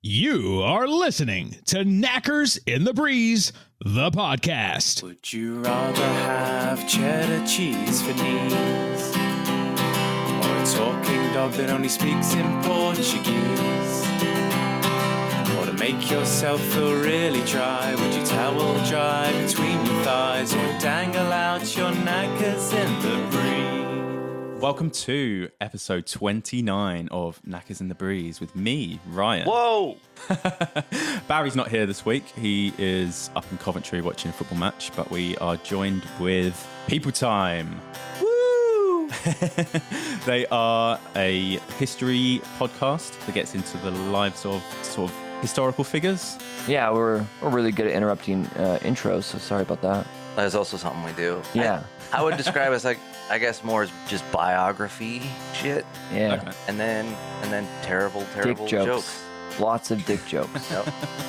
You are listening to Knackers in the Breeze, the podcast. Would you rather have cheddar cheese for knees, or a talking dog that only speaks in Portuguese? Or to make yourself feel really dry, would you towel dry between your thighs, or dangle out your knackers in the breeze? Welcome to episode 29 of Knackers in the Breeze with me, Ryan. Whoa! Barry's not here this week. He is up in Coventry watching a football match, but we are joined with People Time. Woo! They are a history podcast that gets into the lives of sort of historical figures. Yeah, we're really good at interrupting intros, so sorry about that. That's also something we do. Yeah. I would describe it as I guess more as just biography shit. Yeah. Okay. And then terrible Dick jokes. Lots of dick jokes. Yep.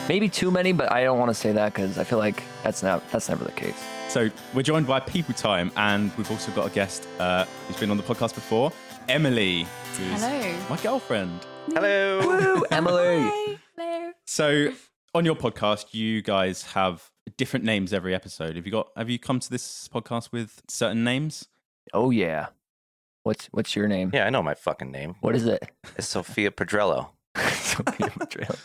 Maybe too many, but I don't want to say that because I feel like that's never the case. So we're joined by People Time, and we've also got a guest who's been on the podcast before, Emily, who's Hello. my girlfriend. Hello. Woo, Emily! Hello. So on your podcast, you guys have different names every episode. Have you come to this podcast with certain names? Oh yeah. What's your name? Yeah, I know my fucking name. What is it? It's Sophia Pedrello. Sophia Madril.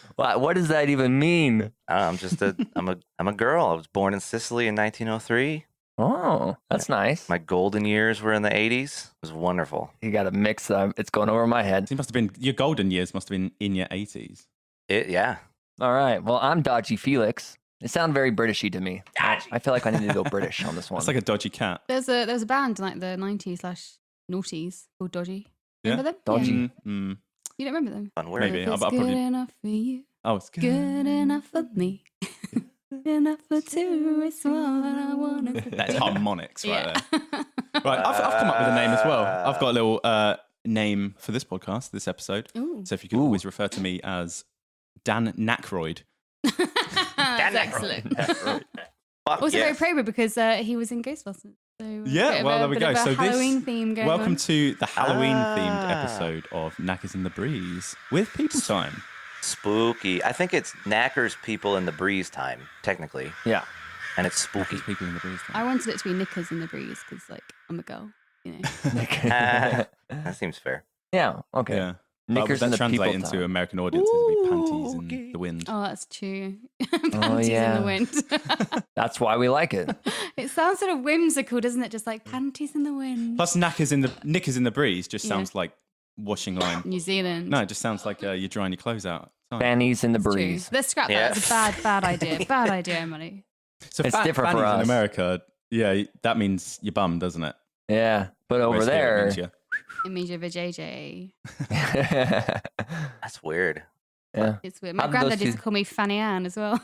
What does that even mean? I'm a girl. I was born in Sicily in 1903. Oh, that's nice. My golden years were in the 80s. It was wonderful. You got to mix them. It's going over my head. It must have been your golden years. Must have been in your 80s. Yeah. All right. Well, I'm Dodgy Felix. It sounds very Britishy to me. I feel like I need to go British on this one. It's like a dodgy cat. There's a band in like the 90s/noughties called Dodgy. Remember them? Dodgy. Yeah. Mm. You don't remember them? Fun word. Maybe. If I'll it's probably- good enough for you, Oh, it's good. good enough for me, good enough for two. It's what I want to That's harmonics right there. there. Right, I've come up with a name as well. I've got a little name for this podcast, this episode. Ooh. So if you can always refer to me as Dan Knackroyd. That's excellent. Fuck Also yes. very appropriate because he was in Ghostbusters. So Yeah, well, there we go. So Halloween this, theme going welcome on. to the Halloween-themed episode of Knackers in the Breeze with People Time. Spooky. I think it's Knackers people in the breeze time, technically. Yeah. And it's spooky. Knackers people in the breeze. I wanted it to be Knickers in the Breeze because like I'm a girl, you know. That seems fair. Yeah. Okay. Yeah. Knickers that in the translate people into time. American audiences would be panties in the wind. Oh, that's true. Panties yeah. in the wind. That's why we like it. It sounds sort of whimsical, doesn't it? Just like panties in the wind. Plus, knickers in the breeze just sounds like washing line. New Zealand. No, it just sounds like you're drying your clothes out. Fannies in the True. breeze. Let's scrap that. That's a bad idea. Bad idea, Emily. So It's different for fannies in us. America, yeah, that means your bum, doesn't it? Yeah. But over Whereas here it there. means you- It means you're a JJ. That's weird. Yeah. It's weird. My How did those granddad used two- to call me Fanny Ann as well.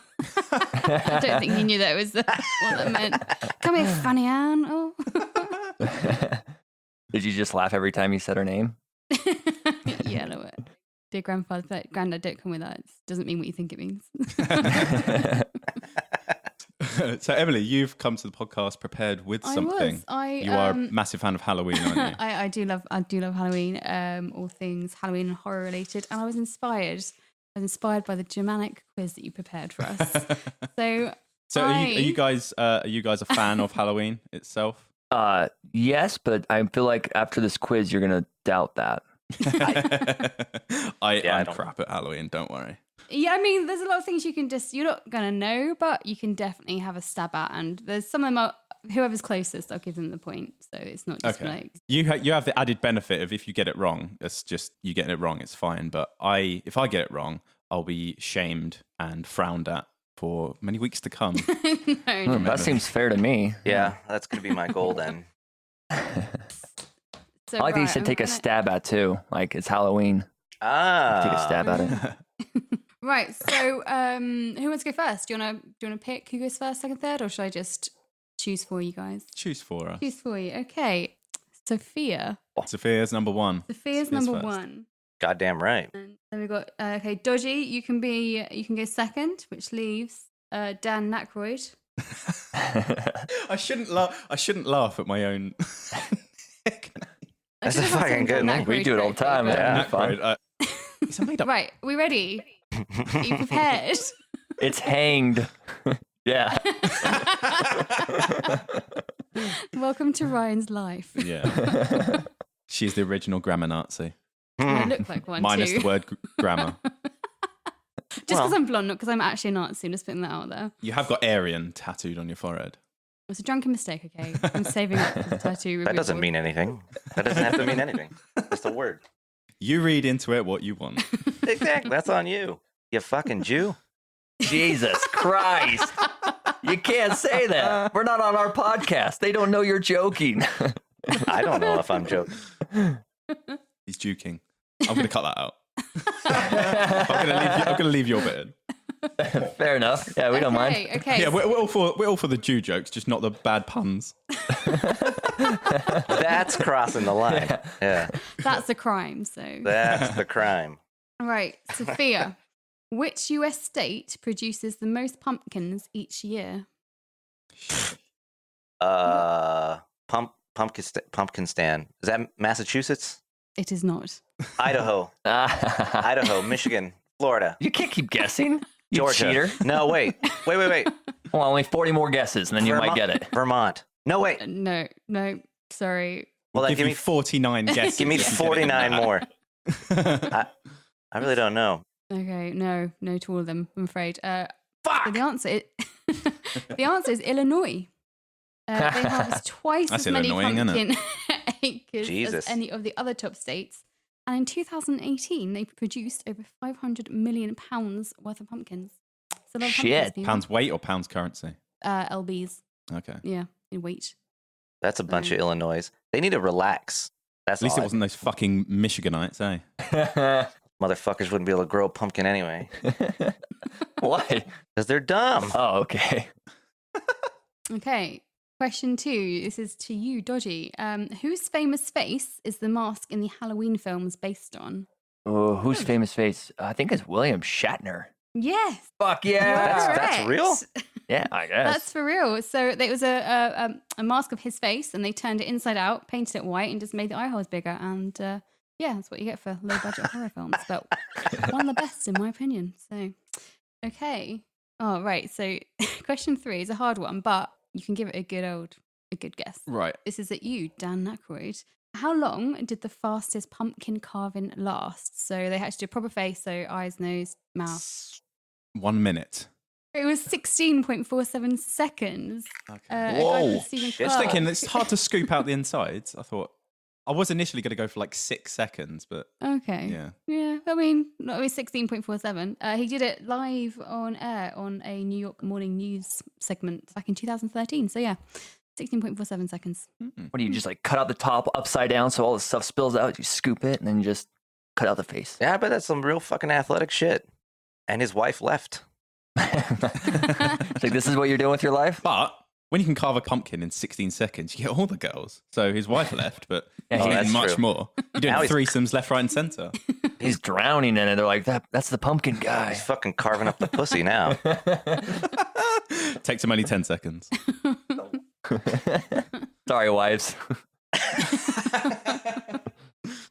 I don't think he knew that was what that meant. Come here, Fanny Ann. Oh. Did you just laugh every time you said her name? Yeah, no. Dear grandfather, but granddad, don't come with that. It doesn't mean what you think it means. So, Emily, you've come to the podcast prepared with something. You are a massive fan of Halloween, aren't you? I do love Halloween, all things Halloween and horror related, and I was inspired by the Germanic quiz that you prepared for us. So Are you guys a fan of Halloween itself? Yes, but I feel like after this quiz, you're going to doubt that. I'm don't- crap at Halloween, don't worry. yeah, I mean, there's a lot of things you're not gonna know, but you can definitely have a stab at, and there's some of them. Whoever's closest, I'll give them the point. So it's not just Okay. like You have the added benefit of if you get it wrong, it's just you getting it wrong, it's fine. But if I get it wrong, I'll be shamed and frowned at for many weeks to come. no. That seems fair to me. Yeah, that's going to be my goal then. So, I like that you right, said I'm take a gonna- stab at too. Like it's Halloween. Take a stab at it. Right. So, who wants to go first? Do you wanna pick who goes first, second, third, or should I just choose for you guys? Choose for us. Choose for you. Okay. Sophia. Sophia's number one. Sophia's Sophia's number first. one. Goddamn right. And then we've got okay, Dodgy. You can go second, which leaves Dan Knackroyd. I shouldn't laugh at my own. That's a fucking good name. We do it all the time, But- man. Knackroyd. It's a made up. Right, we ready? Are you prepared? It's hanged. Yeah. Welcome to Ryan's life. Yeah. She's the original grammar Nazi. I look like one Minus too. the word grammar. Just because I'm blonde, not because I'm actually a Nazi. I'm just putting that out there. You have got Aryan tattooed on your forehead. It was a drunken mistake, okay? I'm saving up for the tattoo. That doesn't mean anything. That doesn't have to mean anything. Just a word. You read into it what you want. Exactly. That's on you. You fucking Jew. Jesus Christ. You can't say that. We're not on our podcast. They don't know you're joking. I don't know if I'm joking. He's juking. I'm going to cut that out. I'm going to leave your bit in. Fair enough. Yeah, we don't mind. Okay. Yeah, we're all for the Jew jokes, just not the bad puns. That's crossing the line. Yeah. That's a crime, so. That's the crime. All right, Sophia. Which US state produces the most pumpkins each year? Pumpkin stand. Is that Massachusetts? It is not. Idaho. Idaho, Michigan, Florida, You can't keep guessing. You Georgia. cheater. No, wait. Well, only 40 more guesses, and then you might get it. Vermont. No, wait. No, sorry. Well, We'll then give you 49 guesses. give me if you get it 49 in more. that. I really don't know. Okay, no to all of them, I'm afraid. Fuck! So the answer is Illinois. They harvest twice That's as many Illinois, isn't it? pumpkin acres Jesus. as any of the other top states. And in 2018, they produced over 500 million pounds worth of pumpkins. So Shit. Pounds weight or pounds currency? LBs. Okay. Yeah, in weight. That's a bunch of Illinois. They need to relax. That's At least all it wasn't those fucking Michiganites, eh? Motherfuckers wouldn't be able to grow a pumpkin anyway. Why? Because they're dumb. Oh, okay. Okay. Question 2. This is to you, Dodgy. Whose famous face is the mask in the Halloween films based on? Oh, who's famous face? I think it's William Shatner. Yes. Fuck yeah. That's real? Yeah, I guess. That's for real. So there was a mask of his face, and they turned it inside out, painted it white, and just made the eye holes bigger. And yeah, that's what you get for low budget horror films. But one of the best, in my opinion. So, okay. Oh, right. So question 3 is a hard one, but you can give it a good guess. Right. This is at you, Dan Aykroyd. How long did the fastest pumpkin carving last? So they had to do a proper face, so eyes, nose, mouth. 1 minute. It was 16.47 seconds. Okay. A guy Whoa. called Stephen I was Clark. thinking it's hard to scoop out the insides. I was initially going to go for like 6 seconds, but Okay. yeah. Yeah. I mean, not only 16.47. He did it live on air on a New York morning news segment back in 2013. So yeah, 16.47 seconds. What do you just like cut out the top upside down so all the stuff spills out? You scoop it and then you just cut out the face. Yeah, but that's some real fucking athletic shit. And his wife left. It's like, this is what you're doing with your life? But when you can carve a pumpkin in 16 seconds, you get all the girls. So his wife left, but Yeah, he's oh, getting that's much true. more. You're doing Now he's- threesomes left, right, and center. He's drowning in it. They're like, that's the pumpkin guy. He's fucking carving up the pussy now. Takes him only 10 seconds. Sorry, wives.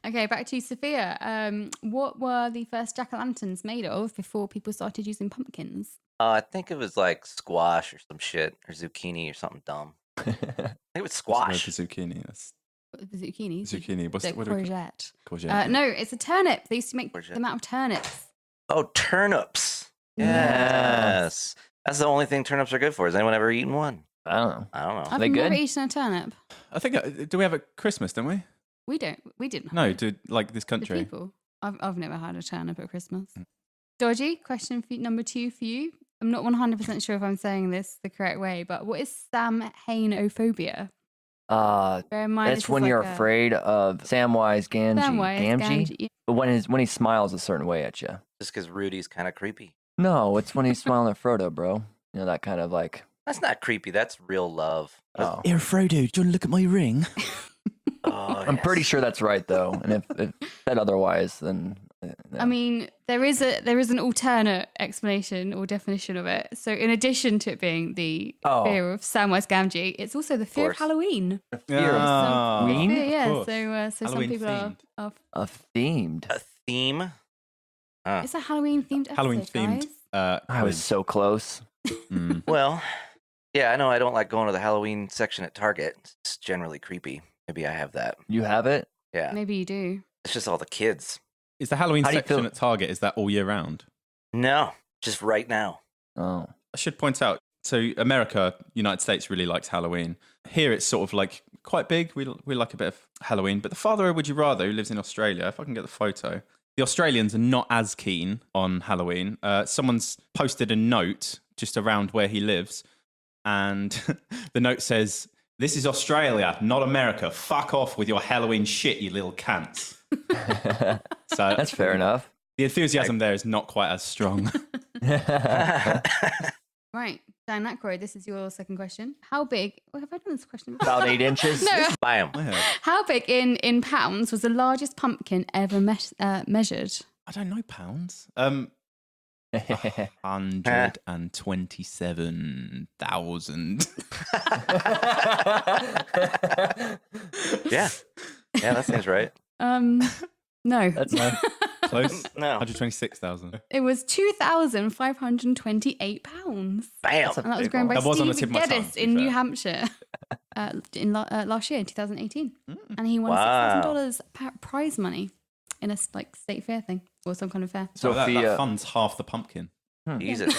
Okay, back to you, Sophia. What were the first jack-o'-lanterns made of before people started using pumpkins? I think it was like squash or some shit, or zucchini or something dumb. I think it was squash. The zucchini. That's The zucchini. zucchini. The What do we call courgette. courgette? No, it's a turnip. They used to make Courgette. them out of turnips. Oh, turnips. Yeah. Yes. That's the only thing turnips are good for. Has anyone ever eaten one? I don't know. I don't know. I've they never good? eaten a turnip. I think, do we have at Christmas, don't we? We didn't. No, have it. like this The country. people. I've never had a turnip at Christmas. Dodgy, question number 2 for you. I'm not 100% sure if I'm saying this the correct way, but what is Samhainophobia? Bear in mind, this It's is when you're like a- afraid of Samwise Gamgee. Samwise Gamgee. But when he smiles a certain way at you. Just because Rudy's kind of creepy. No, it's when he's smiling at Frodo, bro. You know, that kind of like, That's not creepy. That's real love. oh. Here, Frodo, do you want to look at my ring? Oh, I'm pretty yes. sure that's right, though. And if said otherwise, then... I mean, there is an alternate explanation or definition of it. So, in addition to it being the Oh. fear of Samwise Gamgee, it's also the fear of course. Halloween. fear of Ah, Halloween? Yeah, of course. so some Halloween people themed. are a themed. A theme. It's a Halloween themed episode, Halloween themed. guys. I was so close. Well, yeah, I know I don't like going to the Halloween section at Target. It's generally creepy. Maybe I have that. You have it? Yeah. Maybe you do. It's just all the kids. Is the Halloween How do you section feel- at Target, is that all year round? No, just right now. Oh. I should point out, so America, United States really likes Halloween. Here it's sort of like quite big. We like a bit of Halloween. But the father of Would You Rather, who lives in Australia, if I can get the photo, the Australians are not as keen on Halloween. Someone's posted a note just around where he lives. And the note says, "This is Australia, not America. Fuck off with your Halloween shit, you little cunts." So That's fair enough. the enthusiasm there is not quite as strong. Right. Dan Aykroyd, this is your second question. How big? Have I done this question before? About 8 inches. No. Buy 'em. Yeah. How big in pounds was the largest pumpkin ever measured? I don't know pounds. 127,000. Yeah. Yeah, that seems right. No. That's nice. Close. No. 126,000. It was 2,528 pounds. Bam. And that was grown by That was on the Steve tip of my tongue, Geddes to be in New fair. Hampshire last year, in 2018. And he won Wow. $6,000 prize money in a state fair thing or some kind of fair. So that Sophia. funds half the pumpkin. Jesus.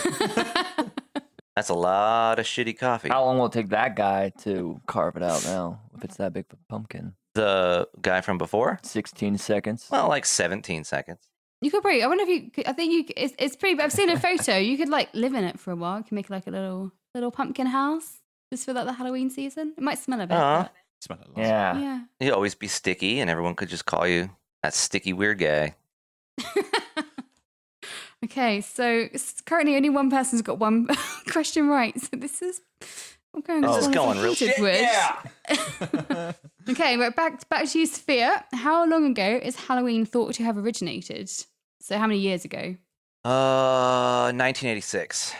That's a lot of shitty coffee. How long will it take that guy to carve it out now? If it's that big of a pumpkin. The guy from before? 16 seconds. Well, like 17 seconds. You could probably, I wonder if you could, I think you, it's pretty, I've seen a photo. You could like live in it for a while. You can make like a little pumpkin house just for like the Halloween season. It might smell a bit. Uh-huh. Smell it. Yeah. Yeah. You'd always be sticky, and everyone could just call you that sticky weird guy. Okay, so currently only one person's got one question right. So this is, I'm going. This is going real shit. Okay, but back to you, Sophia. How long ago is Halloween thought to have originated? So how many years ago? 1986.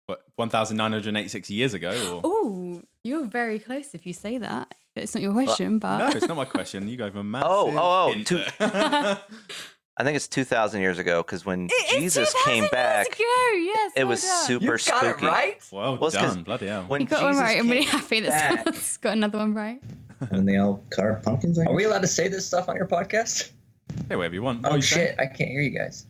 What, 1,986 years ago? Or? Oh, you're very close if you say that. It's not your question, No, but it's not my question. You gave a massive hint two- there. I think it's 2,000 years ago, because when It's Jesus 2,000 came years back, ago. Yes, it well was done. super You got spooky. it right? Well Well, it's 'cause done. Bloody hell. When You got Jesus one right. I'm really came happy that back- someone's got another one right. When they all carve pumpkins. I Are we allowed to say this stuff on your podcast? Hey, whatever you want. What Oh are you saying? shit, I can't hear you guys.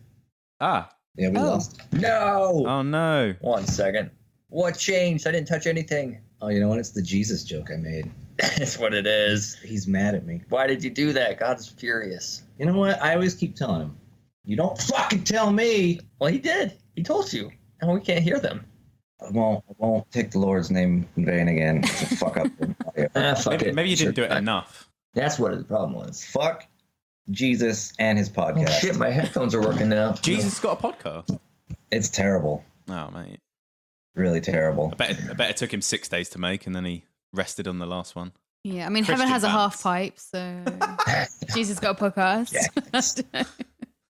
Ah. Yeah, we Oh. lost. No! Oh, no. 1 second. What changed? I didn't touch anything. Oh, you know what? It's the Jesus joke I made. That's what it is. He's mad at me. Why did you do that? God is furious. You know what? I always keep telling him, you don't fucking tell me. Well, he did. He told you. And we can't hear them. I won't take the Lord's name in vain again. It's a fuck up. Fuck it. Maybe you didn't do it Sure. enough. That's what the problem was. Fuck Jesus and his Oh podcast. shit, my headphones are working now. Jesus got a podcast. It's terrible. Oh, mate. Really terrible. I bet it took him 6 days to make, and then he rested on the last one. Yeah, I mean, Christian heaven has a bands. half pipe, so Jesus got a podcast.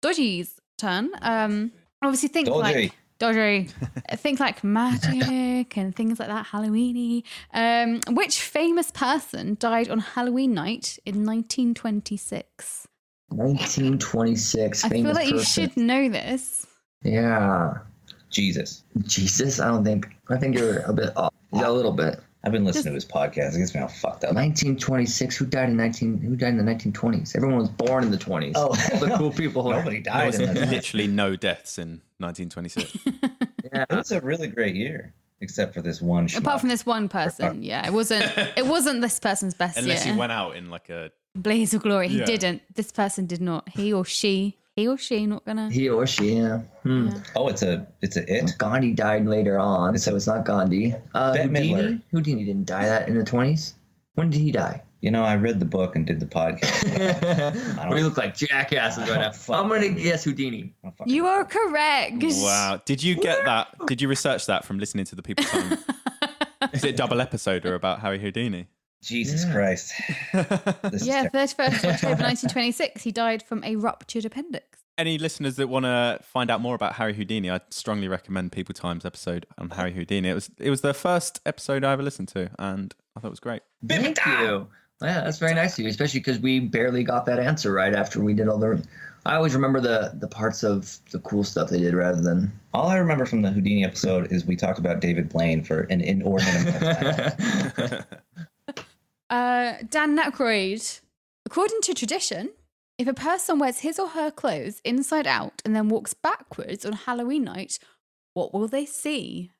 Dodgy's turn. Obviously, think like Dodgy. Think like magic and things like that, Halloweeny. Which famous person died on Halloween night in 1926? 1926. I feel famous like you person. should know this. Yeah. Jesus. Jesus? I think you're a bit off. Yeah, a little bit. I've been listening to his podcast. It gets me all fucked up. 1926. Who died in the 1920s? Everyone was born in the 20s. Oh, All the cool people. Nobody There died was in that. literally no deaths in 1926. Yeah. It was a really great year, except for this one. Apart from this one person, yeah, it wasn't this person's best Unless year. he went out in like a... Blaze of glory. He Yeah. didn't. This person did not. He or she, not gonna. He or she, yeah. Oh, it's a it. Gandhi died later on, so it's not Gandhi. Bette Houdini? Midler. Houdini didn't die that in the 20s. When did he die? You know, I read the book and did the podcast. We look like jackasses right now. Fuck. I'm gonna guess Houdini. I don't fucking- You are correct. Wow. Did you get that? Did you research that from listening to the People Time? Is it double episode or about Harry Houdini? Jesus Yeah. Christ. This is Yeah, terrible. 31st October 1926. He died from a ruptured appendix. Any listeners that want to find out more about Harry Houdini, I'd strongly recommend People Times episode on Harry Houdini. It was the first episode I ever listened to, and I thought it was great. Thank you. Yeah, that's very nice of you, especially because we barely got that answer right after we did all the. I always remember the parts of the cool stuff they did rather than. All I remember from the Houdini episode is we talked about David Blaine for an inordinate amount of time. Dan Aykroyd. According to tradition, if a person wears his or her clothes inside out and then walks backwards on Halloween night, what will they see?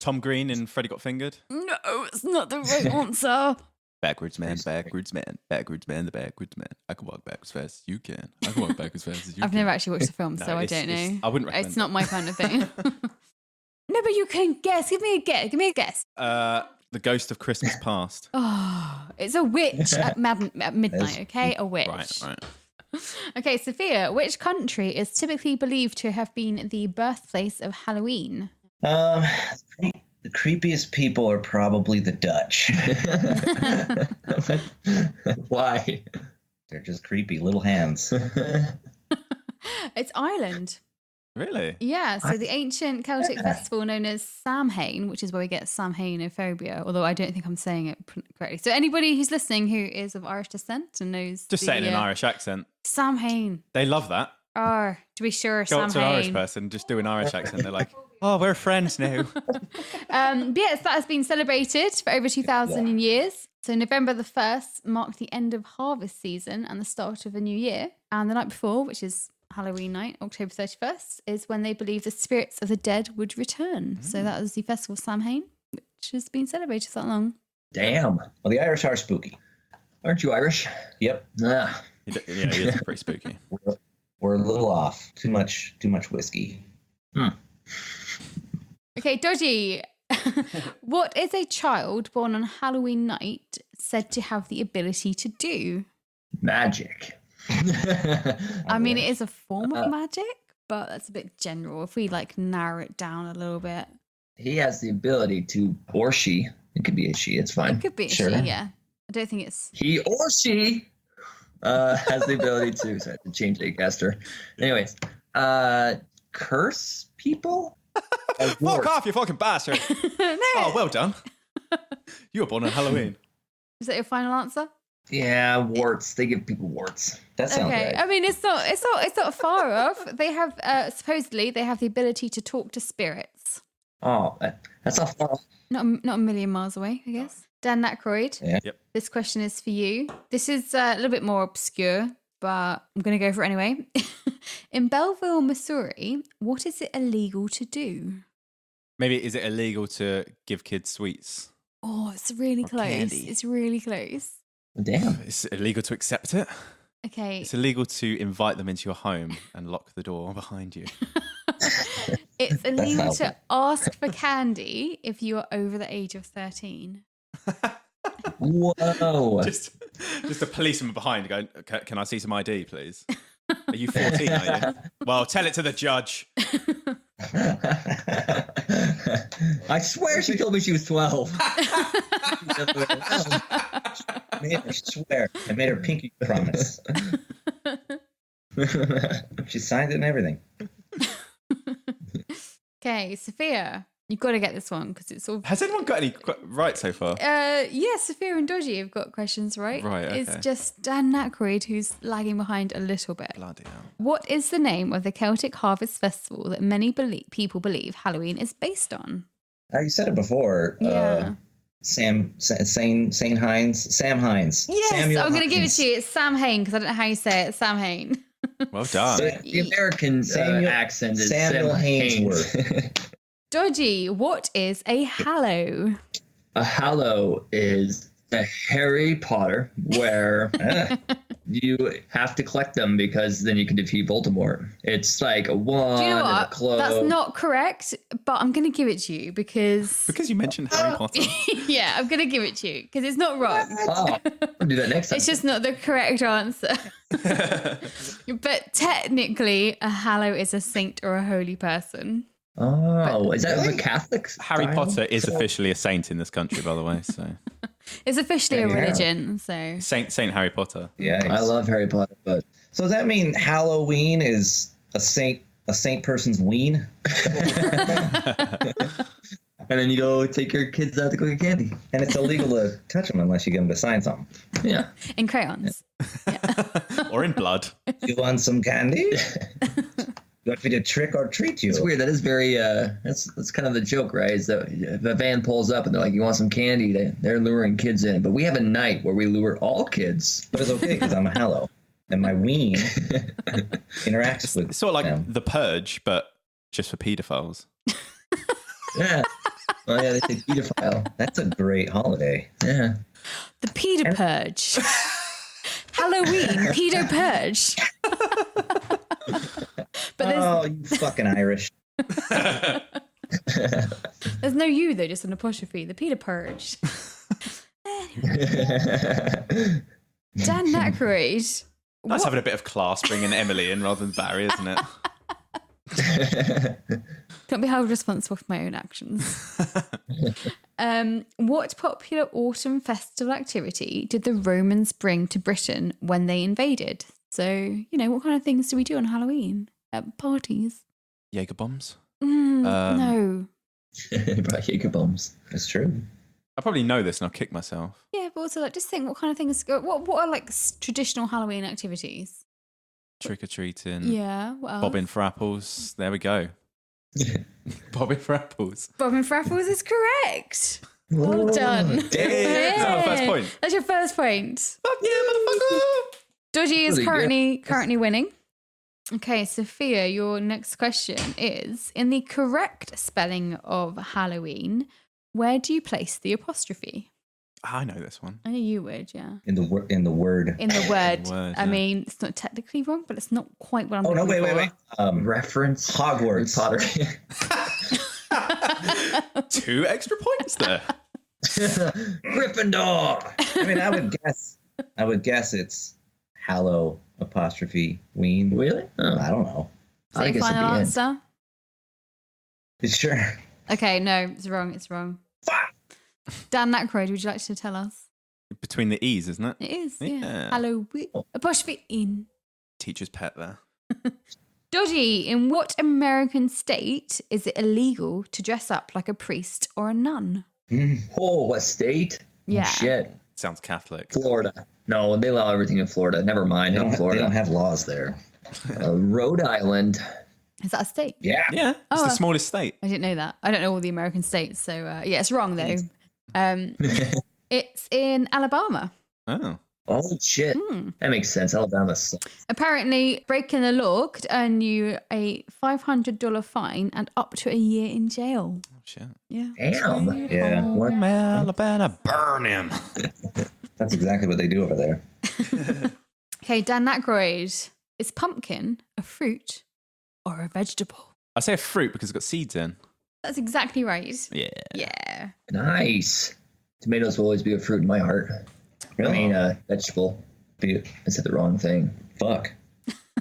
Tom Green in Freddy Got Fingered. No, it's not the right answer. Backwards man, backwards man, backwards man, the backwards man. I can walk backwards fast as you can. I can walk back as fast as you can. I've never actually watched the film, No, so I don't know. I wouldn't recommend It's not my kind of thing. No, but you can guess. Give me a guess. Give me a guess. The Ghost of Christmas Past. Oh, it's a witch at midnight, okay? A witch. Right. Okay, Sophia, which country is typically believed to have been the birthplace of Halloween? The creepiest people are probably the Dutch. Why? They're just creepy little hands. It's Ireland. Really? Yeah, so the ancient Celtic festival known as Samhain, which is where we get Samhainophobia, although I don't think I'm saying it correctly. So anybody who's listening who is of Irish descent and knows Just say it in an Irish accent. Samhain. They love that. Oh, to be sure, Go up to an Irish Samhain. person, just do an Irish accent. They're like, oh, we're friends now. Yes, that has been celebrated for over 2,000 years. So November the 1st marked the end of harvest season and the start of a new year. And the night before, which is Halloween night, October 31st, is when they believe the spirits of the dead would return. So that was the festival Samhain, which has been celebrated for that long. Damn. Well, the Irish are spooky. Aren't you Irish? Yep. Ah. Yeah, it is pretty spooky. We're a little off. Too much whiskey. Okay, Dodgy. What is a child born on Halloween night said to have the ability to do? Magic. I mean, it is a form of magic, but that's a bit general. If we narrow it down a little bit. He has the ability to, or she, it could be a she, it's fine. It could be a Sure. she, yeah. I don't think it's... He or she has the ability to, sorry, to change the caster. Anyways, curse people? Fuck off, you fucking bastard. No. Oh, well done. You were born on Halloween. Is that your final answer? Yeah, warts. They give people warts. That sounds Okay. right. I mean, it's not far off. They have supposedly they have the ability to talk to spirits. Oh, that's not far. Not a million miles away, I guess. Dan Aykroyd. Yeah. Yep. This question is for you. This is a little bit more obscure, but I'm going to go for it anyway. In Belleville, Missouri, what is it illegal to do? Maybe is it illegal to give kids sweets? Oh, it's really Or close. candy. It's really close. Damn. It's illegal to accept it. Okay. It's illegal to invite them into your home and lock the door behind you. It's illegal helpful. to ask for candy if you are over the age of 13. Whoa. just a policeman behind going, can I see some ID, please? Are you 14, are you? Well, tell it to the judge. I swear she told me she was 12. I made her swear. I made her pinky promise. She signed it and everything. Okay, Sophia, you've got to get this one because it's all. Has anyone got any right so far? Yeah, Sophia and Dodgy have got questions right. Right, okay. It's just Dan Aykroyd who's lagging behind a little bit. Bloody hell. What is the name of the Celtic Harvest Festival that many people believe Halloween is based on? You said it before. Yeah. Sam Hines. Yes, Samuel I'm going to give it Hines. to you. It's Sam Hain because I don't know how you say it. Sam Hain. Well done. The American accent is Samuel Sam Hainsworth. Dodgy, what is a hallow? A hallow is a Harry Potter where you have to collect them because then you can defeat Voldemort. It's like a wand Do you know and a what? cloak. That's not correct, but I'm going to give it to you because... Because you mentioned Harry Potter. yeah, I'm going to give it to you because it's not wrong. Oh, I'll do that next time. It's just not the correct answer. But technically, a hallow is a saint or a holy person. Oh, is that the Catholics? Harry Potter is officially a saint in this country, by the way. So It's officially a Yeah. religion, so... Saint Harry Potter. Yeah. I love Harry Potter, but So does that mean Halloween is a saint person's ween? And then you go take your kids out to go get candy. And it's illegal to touch them unless you get them to sign something. Yeah. In crayons. Or in blood. You want some candy? You want me to trick or treat you? It's weird. That is very, that's kind of the joke, right? Is that if a van pulls up and they're like, you want some candy? They're luring kids in. But we have a night where we lure all kids. But it's okay because I'm a hallow. And my ween interacts with It's sort of like them. The Purge, but just for paedophiles. Yeah. Oh, yeah, they say pedophile. That's a great holiday. Yeah. The pedo purge. Halloween pedo purge. But Oh, you fucking Irish. there's no you though, just an apostrophe. The pedo purge. Dan Aykroyd. Nice having a bit of class bringing Emily in rather than Barry, isn't it? Can't be held responsible for my own actions. What popular autumn festival activity did the Romans bring to Britain when they invaded? So, what kind of things do we do on Halloween at parties? Jaeger bombs. No. Brought Jaeger bombs. It's true. I probably know this and I'll kick myself. Yeah, but also just think what kind of things. What are traditional Halloween activities? Trick or treating. Yeah. What else? Bobbing for apples. There we go. Bobbing for apples. Bobbing for apples is correct. Well done. Damn. Is that my first point? That's your first point. Fuck yeah, motherfucker. Dodgy is Really currently winning. Okay, Sophia, your next question is: in the correct spelling of Halloween, where do you place the apostrophe? I know this one. I know you would, yeah. In the word. In the word. word, I yeah. mean, it's not technically wrong, but it's not quite what I'm Oh, no, looking wait. for. Reference Hogwarts. Potter. 2 extra points there. Gryffindor. I mean, I would guess it's hallow apostrophe ween. Really? Oh. I don't know. Is that I your guess it'd final be it. answer? Sure. Okay, no, it's wrong. It's wrong. Dan Aykroyd, would you like to tell us? Between the E's, isn't it? It is, yeah. Yeah. Halloween. Apostrophe in. Teacher's pet there. Dodgy, in what American state is it illegal to dress up like a priest or a nun? Oh, what state? Yeah. Oh, shit. Sounds Catholic. Florida. No, they allow everything in Florida. Never mind. They Not don't Florida. have laws there. Rhode Island. Is that a state? Yeah. Yeah, it's Oh, the smallest state. I didn't know that. I don't know all the American states, so yeah, it's wrong though. It's in Alabama. Oh. Oh, shit. That makes sense. Alabama sucks. Apparently, breaking the law could earn you a $500 fine and up to a year in jail. Oh, shit. Yeah. Damn. Yeah. What? Alabama, burn him. That's exactly what they do over there. Okay, Dan Aykroyd. Is pumpkin a fruit or a vegetable? I say a fruit because it's got seeds in. That's exactly right. Yeah. Yeah. Nice. Tomatoes will always be a fruit in my heart. Really? I mean, vegetable. I said the wrong thing. Fuck.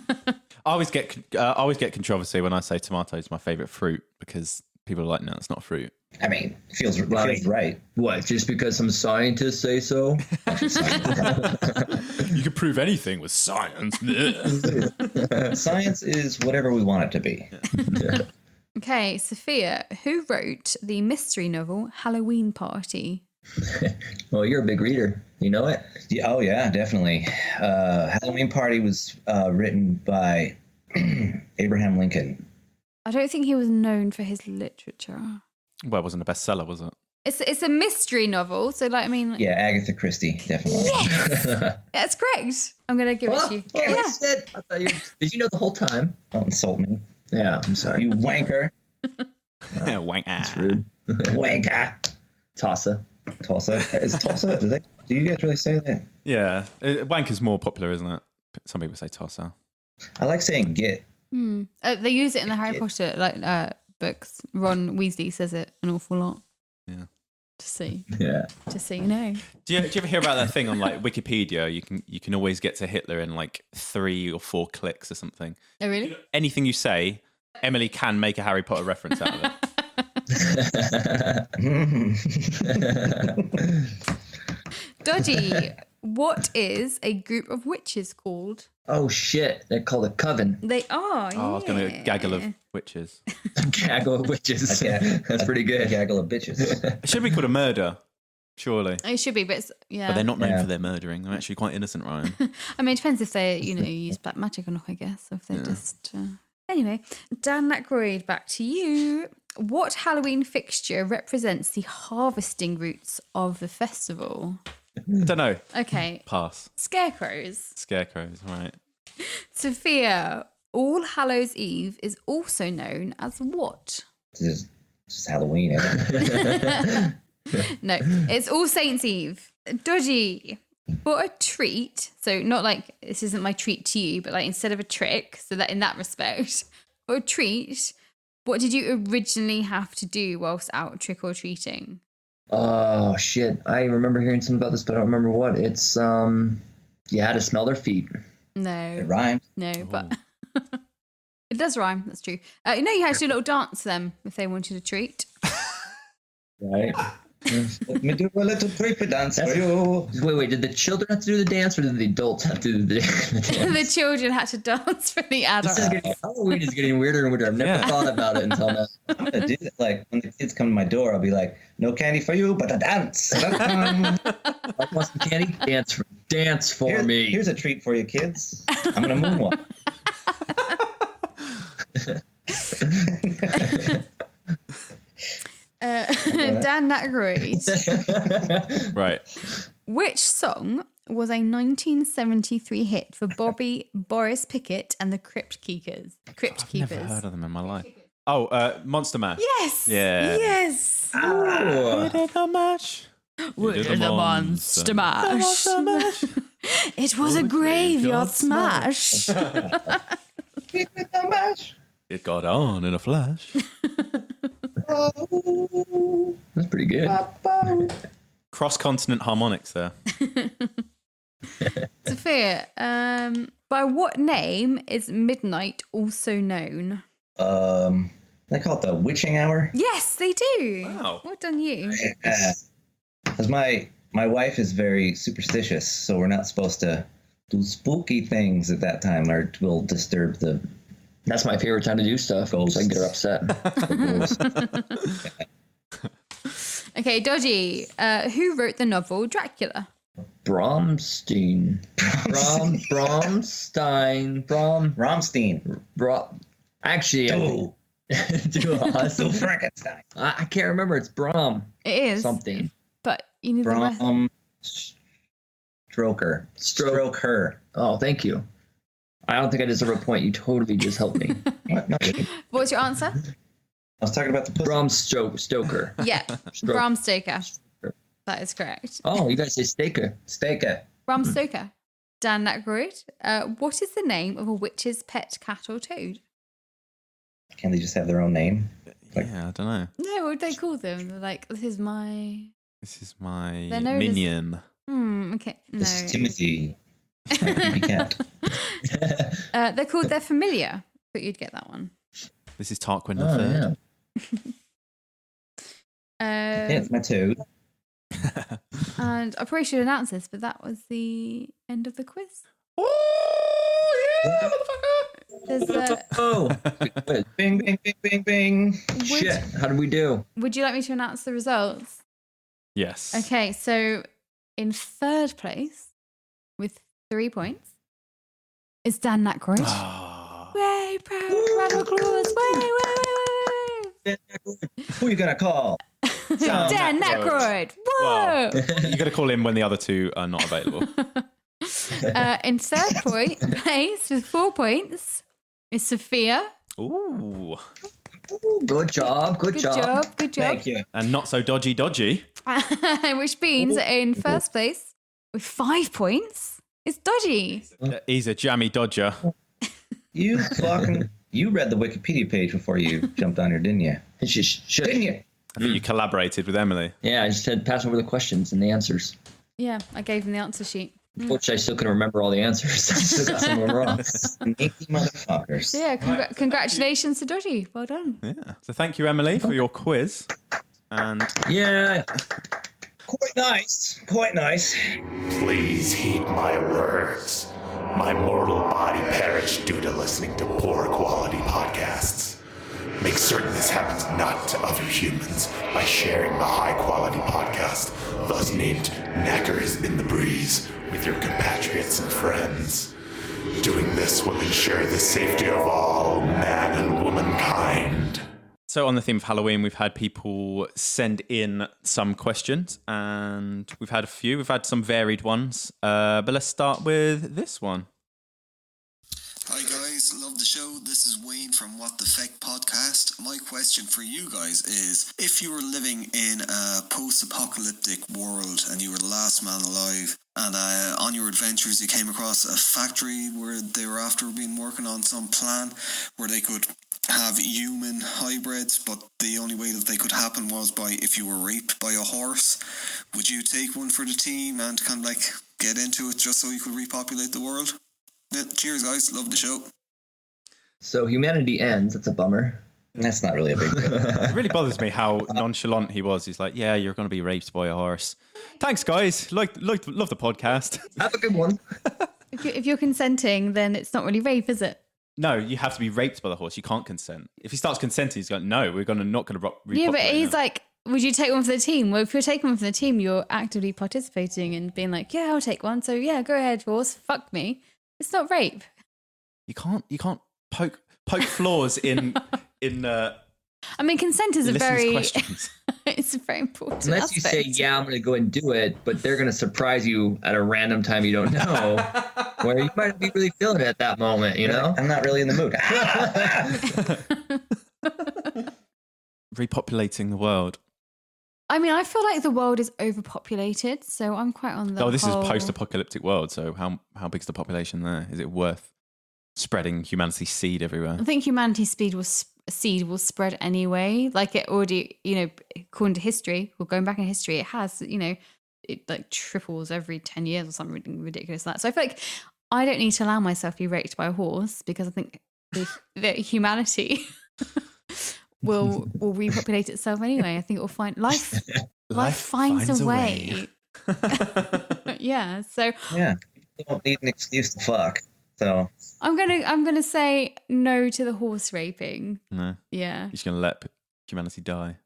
I always get controversy when I say tomato is my favourite fruit because people are like, no, it's not fruit. I mean, it feels Right. right. What? Just because some scientists say so? You can prove anything with science. Science is whatever we want it to be. Okay, Sophia, who wrote the mystery novel Halloween Party? Well, you're a big reader. You know it? Yeah, oh, yeah, definitely. Halloween Party was written by Abraham Lincoln. I don't think he was known for his literature. Well, it wasn't a bestseller, was it? It's a mystery novel, so Yeah, Agatha Christie, definitely. Yes, that's correct. I'm gonna give it to you. Oh, Yeah. shit. I thought did you know the whole time? Don't insult me. Yeah, I'm sorry. You wanker. Wank. That's rude. Wanker. Tossa. Tulsa. Is Tulsa? Do you guys really say that? Yeah. Wank is more popular, isn't it? Some people say tosser. I like saying get. They use it in the Harry Potter books. Ron Weasley says it an awful lot. Yeah. Just so you know. Do you ever hear about that thing on like Wikipedia? You can always get to Hitler in like 3 or 4 clicks or something. Oh, really? Anything you say, Emily can make a Harry Potter reference out of it. Dodgy, What is a group of witches called? Oh shit! They're called a coven. They are. Oh, I was going to gaggle of witches. Gaggle of witches. Yeah. That's pretty A good. gaggle of bitches. It should be called a murder, surely. It should be, but it's, yeah. But they're not known Yeah. for their murdering. They're actually quite innocent, Ryan. I mean, it depends if they, use black magic or not, I guess. Or if they just. Anyway, Dan Aykroyd, back to you. What Halloween fixture represents the harvesting roots of the festival? Don't know. Okay. Pass. Scarecrows. Scarecrows, right. Sophia, All Hallows Eve is also known as what? This is Halloween, isn't it? No, it's All Saints Eve. Dodgy. For a treat, so not like this isn't my treat to you, but like instead of a trick, so that in that respect, for a treat, what did you originally have to do whilst out trick or treating? Oh shit! I remember hearing something about this, but I don't remember what. It's you had to smell their feet. It No, rhymes. no, but it does rhyme. That's true. You had to do a little dance for them if they wanted a treat. Right. Let me do a little creepy dance for you. Wait. Did the children have to do the dance, or did the adults have to do the dance? The children had to dance for the adults. Halloween is getting weirder and weirder. I've never thought about it until now. I'm gonna do that. Like when the kids come to my door, I'll be like, "No candy for you, but a dance." I want some candy. Dance for me. Here's a treat for you, kids. I'm gonna moonwalk. Dan Aykroyd. Right. Which song was a 1973 hit for Bobby Boris Pickett and the Crypt Keepers? Never heard of them in my life. Oh, Monster Mash. Yes. Yeah. Yes. Oh. The mash. With the Monster Mash. It was a graveyard smash. It got on in a flash. That's pretty good. Cross-continent harmonics there. Sophia, by what name is midnight also known? They call it the witching hour. Yes, they do. Wow. Well done, you. Because my wife is very superstitious, so we're not supposed to do spooky things at that time, or it will disturb the. That's my favorite time to do stuff. So I can get her upset. Okay, Dodgy, who wrote the novel Dracula? Bromstein. Rammstein. Actually, Do do Frankenstein. I can't remember. It's Brom It is. something. But you need the rest. Stroker. Stroke her. Oh, thank you. I don't think I deserve a point. You totally just helped me. What? No, I didn't. What's your answer? I was talking about the pussy. Bram Stoker. Yeah, Bram Stoker. That is correct. Oh, you guys say Staker. Staker. Bram Stoker. Dan Aykroyd, what is the name of a witch's pet cat or toad? Can they just have their own name? Yeah, I don't know. No, what would they call them? They're like, this is my They're known as- minion. Okay. No. This is Timothy. My baby cat. They're called their familiar. But you'd get that one. This is Tarquin the Oh, Third. Yeah, it's my toad. And I probably should announce this, but that was the end of the quiz. There's, Oh, Bing, bing, bing, bing, bing. shit. How did we do? would you like me to announce the results? Yes. Okay, so in third place with 3 points is Dan Aykroyd. Ah. Way, proud round of applause. Way. Who are you gonna call? Dan Aykroyd. Whoa. Wow. You got to call in when the other two are not available. In third place with 4 points is Sophia. Ooh. Good job. Good job. Good job. Thank you. And not so dodgy. Which means in first place with 5 points is Dodgy. He's a jammy dodger. You read the Wikipedia page before you jumped on here, didn't you? Didn't you? I think you collaborated with Emily. Yeah, I just had to pass over the questions and the answers. Yeah, I gave him the answer sheet. Which I still couldn't remember all the answers. I still got some of them wrong. Sneaky motherfuckers. So yeah, congratulations to Dodgy. Well done. Yeah. So thank you, Emily, for your quiz. And Yeah. quite nice. Quite nice. Please heed my words. My mortal body perished due to listening to poor quality podcasts. Make certain this happens not to other humans by sharing the high quality podcast, thus named Knackers in the Breeze, with your compatriots and friends. Doing this will ensure the safety of all man and womankind. So on the theme of Halloween, we've had people send in some questions, and we've had a few. We've had some varied ones, but let's start with this one. Hi guys, love the show. This is Wayne from What the Feck podcast. My question for you guys is, if you were living in a post-apocalyptic world and you were the last man alive, and on your adventures you came across a factory where they were after being working on some plan where they could have human hybrids, but the only way that they could happen was by if you were raped by a horse, would you take one for the team and kind of like get into it just so you could repopulate the world? Yeah, cheers guys, love the show. So humanity ends. That's a bummer. That's not really a big deal. It really bothers me how nonchalant he was. He's like, yeah, you're going to be raped by a horse. Thanks, guys. Love the podcast. Have a good one. If you're consenting, then it's not really rape, is it? No, you have to be raped by the horse. You can't consent. If he starts consenting, he's going, no, we're not going to repopulate. Yeah, but he's like, would you take one for the team? Well, if you're taking one for the team, you're actively participating and being like, yeah, I'll take one. So yeah, go ahead, horse. Fuck me. It's not rape. You can't poke flaws in I mean, consent is a listeners' very questions. it's a very important Unless you say, aspect. yeah, I'm going to go and do it, but they're going to surprise you at a random time you don't know, where you might be really feeling it at that moment, you know? I'm not really in the mood. Repopulating the world. I mean, I feel like the world is overpopulated, so I'm quite on the This whole... is post-apocalyptic world, so how big's the population there? Is it worth spreading humanity's seed everywhere? I think humanity's seed will spread anyway. Like it already, according to history, or going back in history, it has, it like triples every 10 years or something ridiculous like that. So I feel like I don't need to allow myself to be raped by a horse because I think that humanity will repopulate itself anyway. I think it will find life finds a way. Yeah. So yeah, you don't need an excuse to fuck. So I'm gonna say no to the horse raping. No. Yeah. You're just gonna let humanity die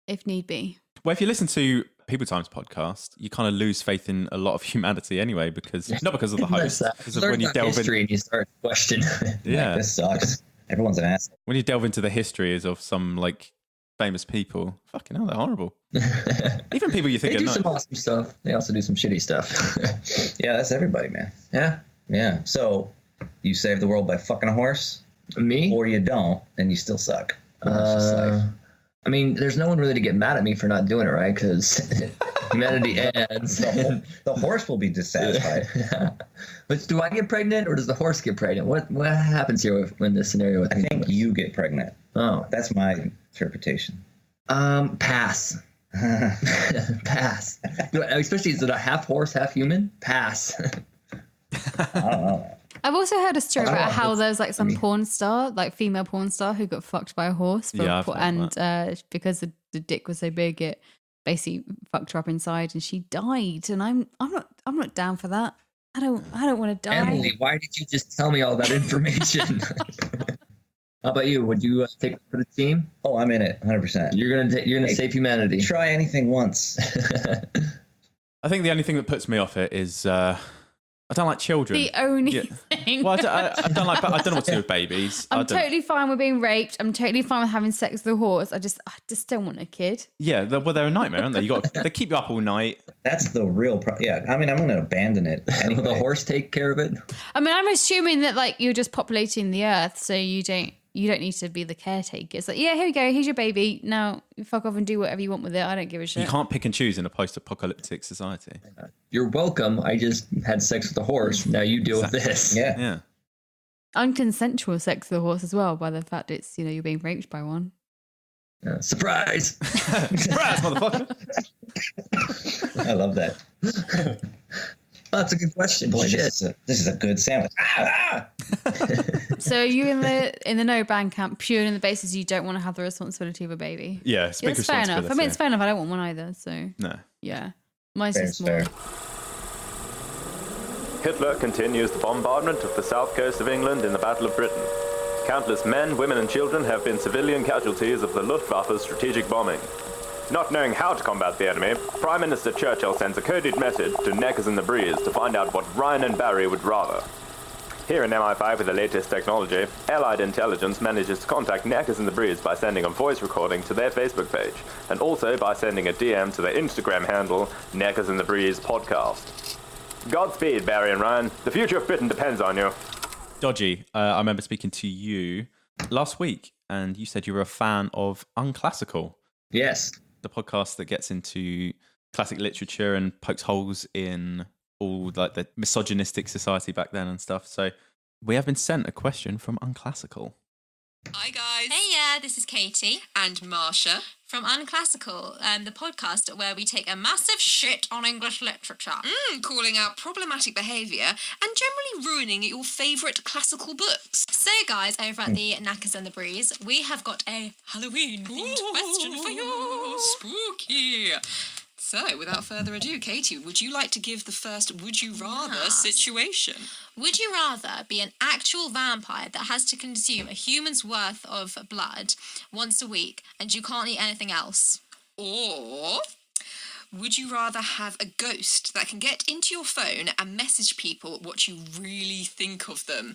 if need be. Well, if you listen to People Times podcast, you kind of lose faith in a lot of humanity anyway, not because of the host, because of when you delve history and you start to question. Yeah, this sucks. Everyone's an ass. When you delve into the histories of some like famous people, fucking hell, they're horrible. Even people you think they are do nice. some awesome stuff. They also do some shitty stuff. Yeah, that's everybody, man. Yeah. So you save the world by fucking a horse? Me? Or you don't, and you still suck. I mean, there's no one really to get mad at me for not doing it, right? Because humanity ends. The horse will be dissatisfied. Yeah. But do I get pregnant, or does the horse get pregnant? What happens here when this scenario? I think you get pregnant. Oh, that's my interpretation. Pass. Pass. Especially, is it a half horse, half human? Pass. I don't know. I've also heard a story about how there's like some porn star, like female porn star, who got fucked by a horse, because the dick was so big, it basically fucked her up inside, and she died. And I'm not down for that. I don't want to die. Emily, why did you just tell me all that information? How about you? Would you take it for the team? Oh, I'm in it, 100%. You're gonna save humanity. Try anything once. I think the only thing that puts me off it is I don't like children. The only thing. Well, I don't know what to do with babies. I'm totally fine with being raped. I'm totally fine with having sex with a horse. I just don't want a kid. Yeah, they're a nightmare, aren't they? They keep you up all night. That's the real problem. Yeah, I mean, I'm going to abandon it. Anyway. Will the horse take care of it? I mean, I'm assuming that like you're just populating the earth, so you don't need to be the caretaker. It's like, yeah, here we go. Here's your baby. Now fuck off and do whatever you want with it. I don't give a shit. You can't pick and choose in a post-apocalyptic society. You're welcome. I just had sex with a horse. Now you deal with this. Yeah. Unconsensual sex with a horse as well, by the fact it's, you're being raped by one. Surprise! Surprise, motherfucker! I love that. That's a good question. Boy, this is a good sandwich. So are you in the no ban camp purely on the basis you don't want to have the responsibility of a baby? Yeah, it's big fair enough. I mean, responsibility. it's fair enough. I don't want one either. So no. Yeah. Mine's Fair, just more. fair. Hitler continues the bombardment of the south coast of England in the Battle of Britain. Countless men, women and children have been civilian casualties of the Luftwaffe's strategic bombing. Not knowing how to combat the enemy, Prime Minister Churchill sends a coded message to Knackers in the Breeze to find out what Ryan and Barry would rather. Here in MI5 with the latest technology, Allied intelligence manages to contact Knackers in the Breeze by sending a voice recording to their Facebook page, and also by sending a DM to their Instagram handle, Knackers in the Breeze Podcast. Godspeed, Barry and Ryan. The future of Britain depends on you. Dodgy, I remember speaking to you last week, and you said you were a fan of Unclassical. Yes. The podcast that gets into classic literature and pokes holes in all like the misogynistic society back then and stuff. So we have been sent a question from Unclassical. Hi guys. Hey, yeah, this is Katie And Marsha. from Unclassical, the podcast where we take a massive shit on English literature. Calling out problematic behaviour and generally ruining your favourite classical books. So, guys, over at the Knackers and the Breeze, we have got a Halloween-themed question for you. Spooky. So, without further ado, Katie, would you like to give the first would you rather situation? Would you rather be an actual vampire that has to consume a human's worth of blood once a week and you can't eat anything else? Or would you rather have a ghost that can get into your phone and message people what you really think of them?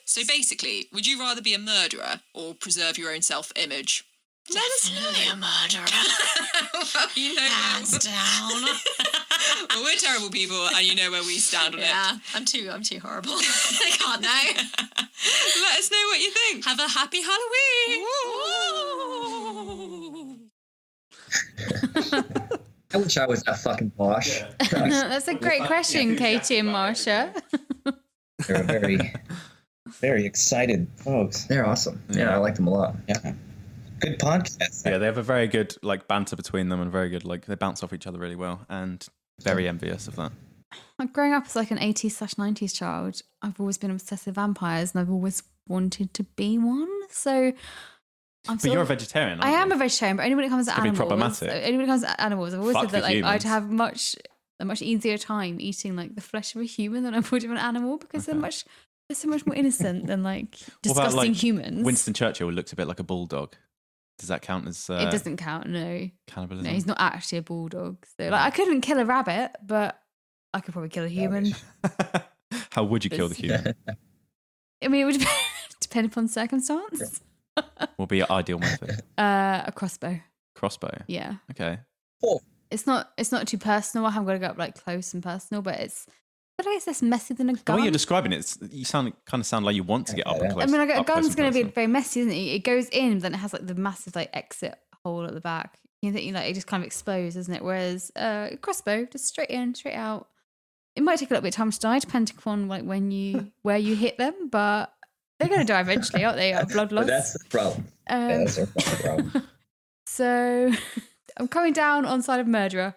So basically, would you rather be a murderer or preserve your own self-image? Let us know. Definitely a murderer. Well, you know, Hands down. well, we're terrible people, and you know where we stand on Yeah, I'm too horrible. I can't know. it. Let us know what you think. Have a happy Halloween. I wish I was that fucking posh. That's a great question, Katie and Marsha. They're very, very excited folks. They're awesome. Yeah, I like them a lot. Yeah. Good podcast. Yeah, they have a very good like banter between them and very good like they bounce off each other really well and very envious of that. Like, growing up as like an 80s/90s child, I've always been obsessed with vampires and I've always wanted to be one. So But you're a vegetarian, I aren't am you? a vegetarian, but only when it comes to It's gonna be animals. problematic. Only when it comes to animals, I've always Fuck said that with like humans. I'd have a much easier time eating like the flesh of a human than I would of an animal because they're so much more innocent than like What about, disgusting like, humans. Winston Churchill looked a bit like a bulldog. Does that count as it doesn't count, no. cannibalism? No, he's not actually a bulldog. So like I couldn't kill a rabbit, but I could probably kill a human. How would you kill the human? I mean, it would depend upon circumstance. What would be your ideal method? A crossbow. Crossbow. Yeah. Okay. It's not too personal. I haven't got to go up like close and personal, but I guess less messy than a The gun. way you're describing it, you kind of sound like you want to get up and close. I mean, like a up close gun's and going to be personal. very messy, isn't it? It goes in, but then it has like the massive like exit hole at the back. You think like it just kind of explodes, isn't it? Whereas a crossbow, just straight in, straight out. It might take a little bit of time to die, depending upon like where you hit them, but they're going to die eventually, aren't they? Of blood loss. But that's the problem. Yeah, that's our fucking problem. So I'm coming down on side of murderer.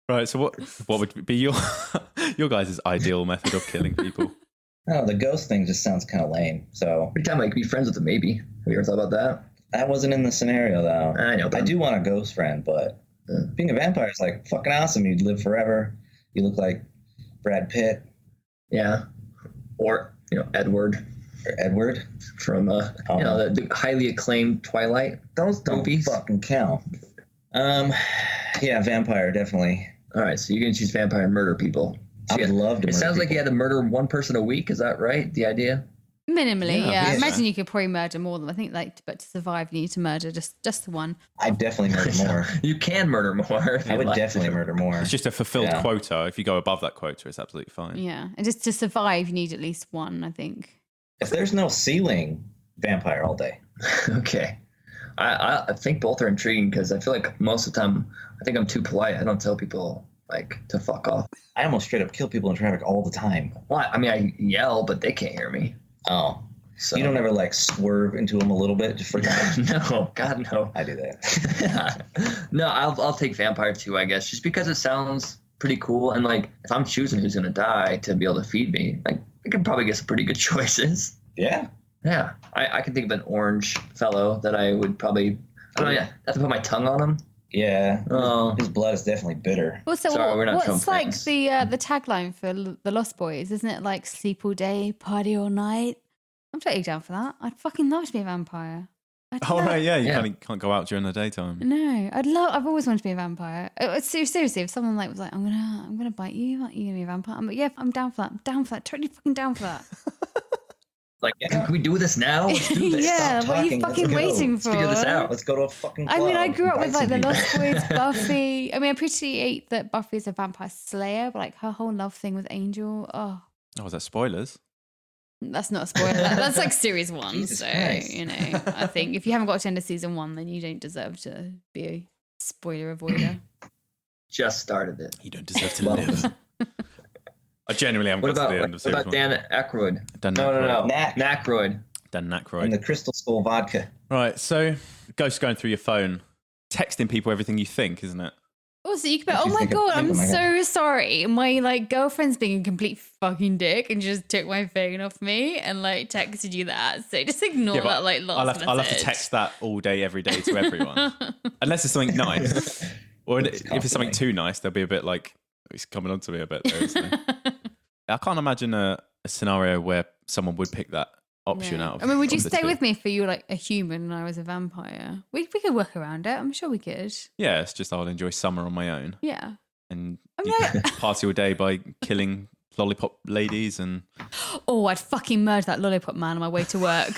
Right. So what would be your guys' ideal method of killing people? Oh, the ghost thing just sounds kind of lame. So Every time I could be friends with them, maybe. Have you ever thought about that? that wasn't in the scenario, though. I know, but I do want a ghost friend, but being a vampire is like fucking awesome. You'd live forever. You look like Brad Pitt Yeah. Or, Edward or Edward. from, the highly acclaimed Twilight. Those don't movies. fucking count. Yeah, vampire, definitely. All right, so you're going to choose vampire and murder people. So I would love to It murder sounds like people. you had to murder one person a week. Is that right? The idea? Minimally, Yeah, yeah. I yeah. imagine you could probably murder more than I think. But to survive, you need to murder just the one. I'd definitely murder more. You can murder more. if I you'd would like definitely to. murder more. It's just a fulfilled Yeah. quota. If you go above that quota, it's absolutely fine. Yeah, and just to survive, you need at least one. I think. If there's no ceiling, vampire all day. Okay. I think both are intriguing because I feel like most of the time, I think I'm too polite. I don't tell people, to fuck off. I almost straight up kill people in traffic all the time. Well, I mean, I yell, but they can't hear me. Oh. So. You don't ever swerve into them a little bit just for No, God, no. I do that. No, I'll take vampire too, I guess, just because it sounds pretty cool. And if I'm choosing who's gonna die to be able to feed me, I can probably get some pretty good choices. Yeah. Yeah, I can think of an orange fellow that I would probably. I don't know. Yeah, I have to put my tongue on him. Yeah. Oh. His blood is definitely bitter. Also, Sorry, we're not what's Trump like fans. the tagline for the Lost Boys? Isn't it like sleep all day, party all night? I'm totally down for that. I'd fucking love to be a vampire. Oh, right, yeah. You can't go out during the daytime. No, I've always wanted to be a vampire. Seriously, if someone was like, I'm gonna bite you, like, you're gonna be a vampire. I'm like, yeah, I'm down for that. I'm down for that. Totally fucking down for that. Like, can we do this now? Let's do this. Yeah, Stop what are you talking, let's fucking go. waiting Let's for? figure this out. Let's go to a fucking club. I mean, I grew up and with bite like the some Lost people. Boys, Buffy. I mean, I appreciate that Buffy is a vampire slayer, but like her whole love thing with Angel, Oh, is that spoilers? that's not a spoiler. That's like series 1. Jesus So, Christ. I think if you haven't got to the end of season 1, then you don't deserve to be a spoiler avoider. Just started it. You don't deserve to live. I genuinely haven't What got about, to the end of series what about 1. Dan Aykroyd? Dan No. Aykroyd. Aykroyd. Dan Aykroyd. And the Crystal Skull vodka. Right, so Ghost going through your phone, texting people everything you think, isn't it? Also, you could be, What oh do you my think of god, I'm people? so sorry. My like girlfriend's being a complete fucking dick and just took my phone off me and like texted you that. So just ignore but that like last I'll have to message. text that all day, every day to everyone. Unless it's something nice. Or if it's something too nice, they'll be a bit like, he's coming on to me a bit there, isn't he? I can't imagine a scenario where someone would pick that option No. out. I mean, would you of the stay two. with me if you were like a human and I was a vampire? We could work around it. I'm sure we could. Yeah, it's just I'll enjoy summer on my own. Yeah. And I mean, you can party all day by killing lollipop ladies and... Oh, I'd fucking murder that lollipop man on my way to work.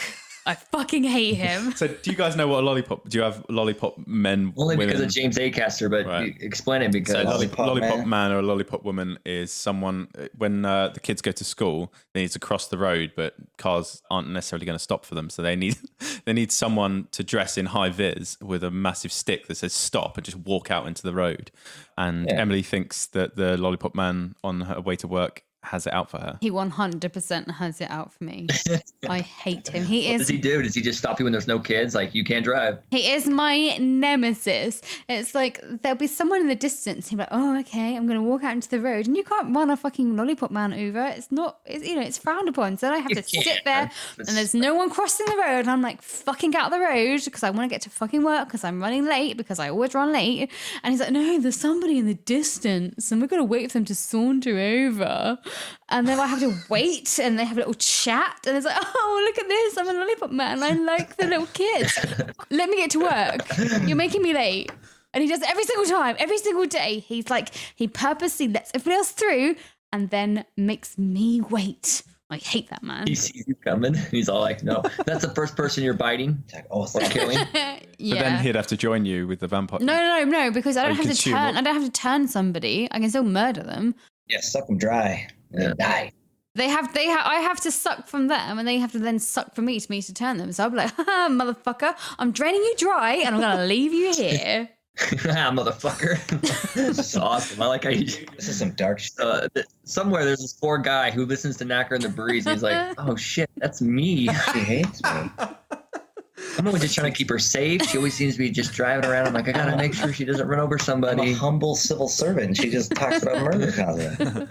I fucking hate him. So do you guys know what a lollipop... Do you have lollipop men, Only because women? of James Acaster, but Right. you explain it because So lollipop man. man or a lollipop woman is someone, when the kids go to school, they need to cross the road, but cars aren't necessarily going to stop for them. So they need someone to dress in high vis with a massive stick that says stop and just walk out into the road. And Yeah. Emily thinks that the lollipop man on her way to work has it out for her. He 100% has it out for me. I hate him. what does he do? Does he just stop you when there's no kids? Like, you can't drive. He is my nemesis. It's like there'll be someone in the distance. He'll be like, oh, okay, I'm going to walk out into the road. And you can't run a fucking lollipop man over. It's frowned upon. So I have to sit there and there's no one crossing the road. And I'm like, fucking get out of the road because I want to get to fucking work because I'm running late because I always run late. And he's like, no, there's somebody in the distance and we're going to wait for them to saunter over. And then I have to wait and they have a little chat and it's like, oh, look at this. I'm a lollipop man. I like the little kids. Let me get to work. You're making me late. And he does it every single time, every single day. He's like, he purposely lets everybody else through and then makes me wait. I hate that man. He sees you coming. He's all like, no, that's the first person you're biting. It's like, oh, it's Or like killing. Yeah. But then he'd have to join you with the vampire. No, because I Oh, don't you have to consume turn. what- I don't have to turn somebody. I can still murder them. yeah, suck them dry. And they die. I have to suck from them, and they have to then suck from me to turn them. So I'll be like, haha, motherfucker, I'm draining you dry, and I'm gonna leave you here. Motherfucker. This is awesome. I like how you. This is some dark shit. Somewhere there's this poor guy who listens to Knacker and the Breeze. And he's like, oh shit, that's me. She hates me. I'm always just trying to keep her safe. She always seems to be just driving around. I'm like, I gotta make sure she doesn't run over I'm somebody. a humble civil servant. And she just talks about murder constantly.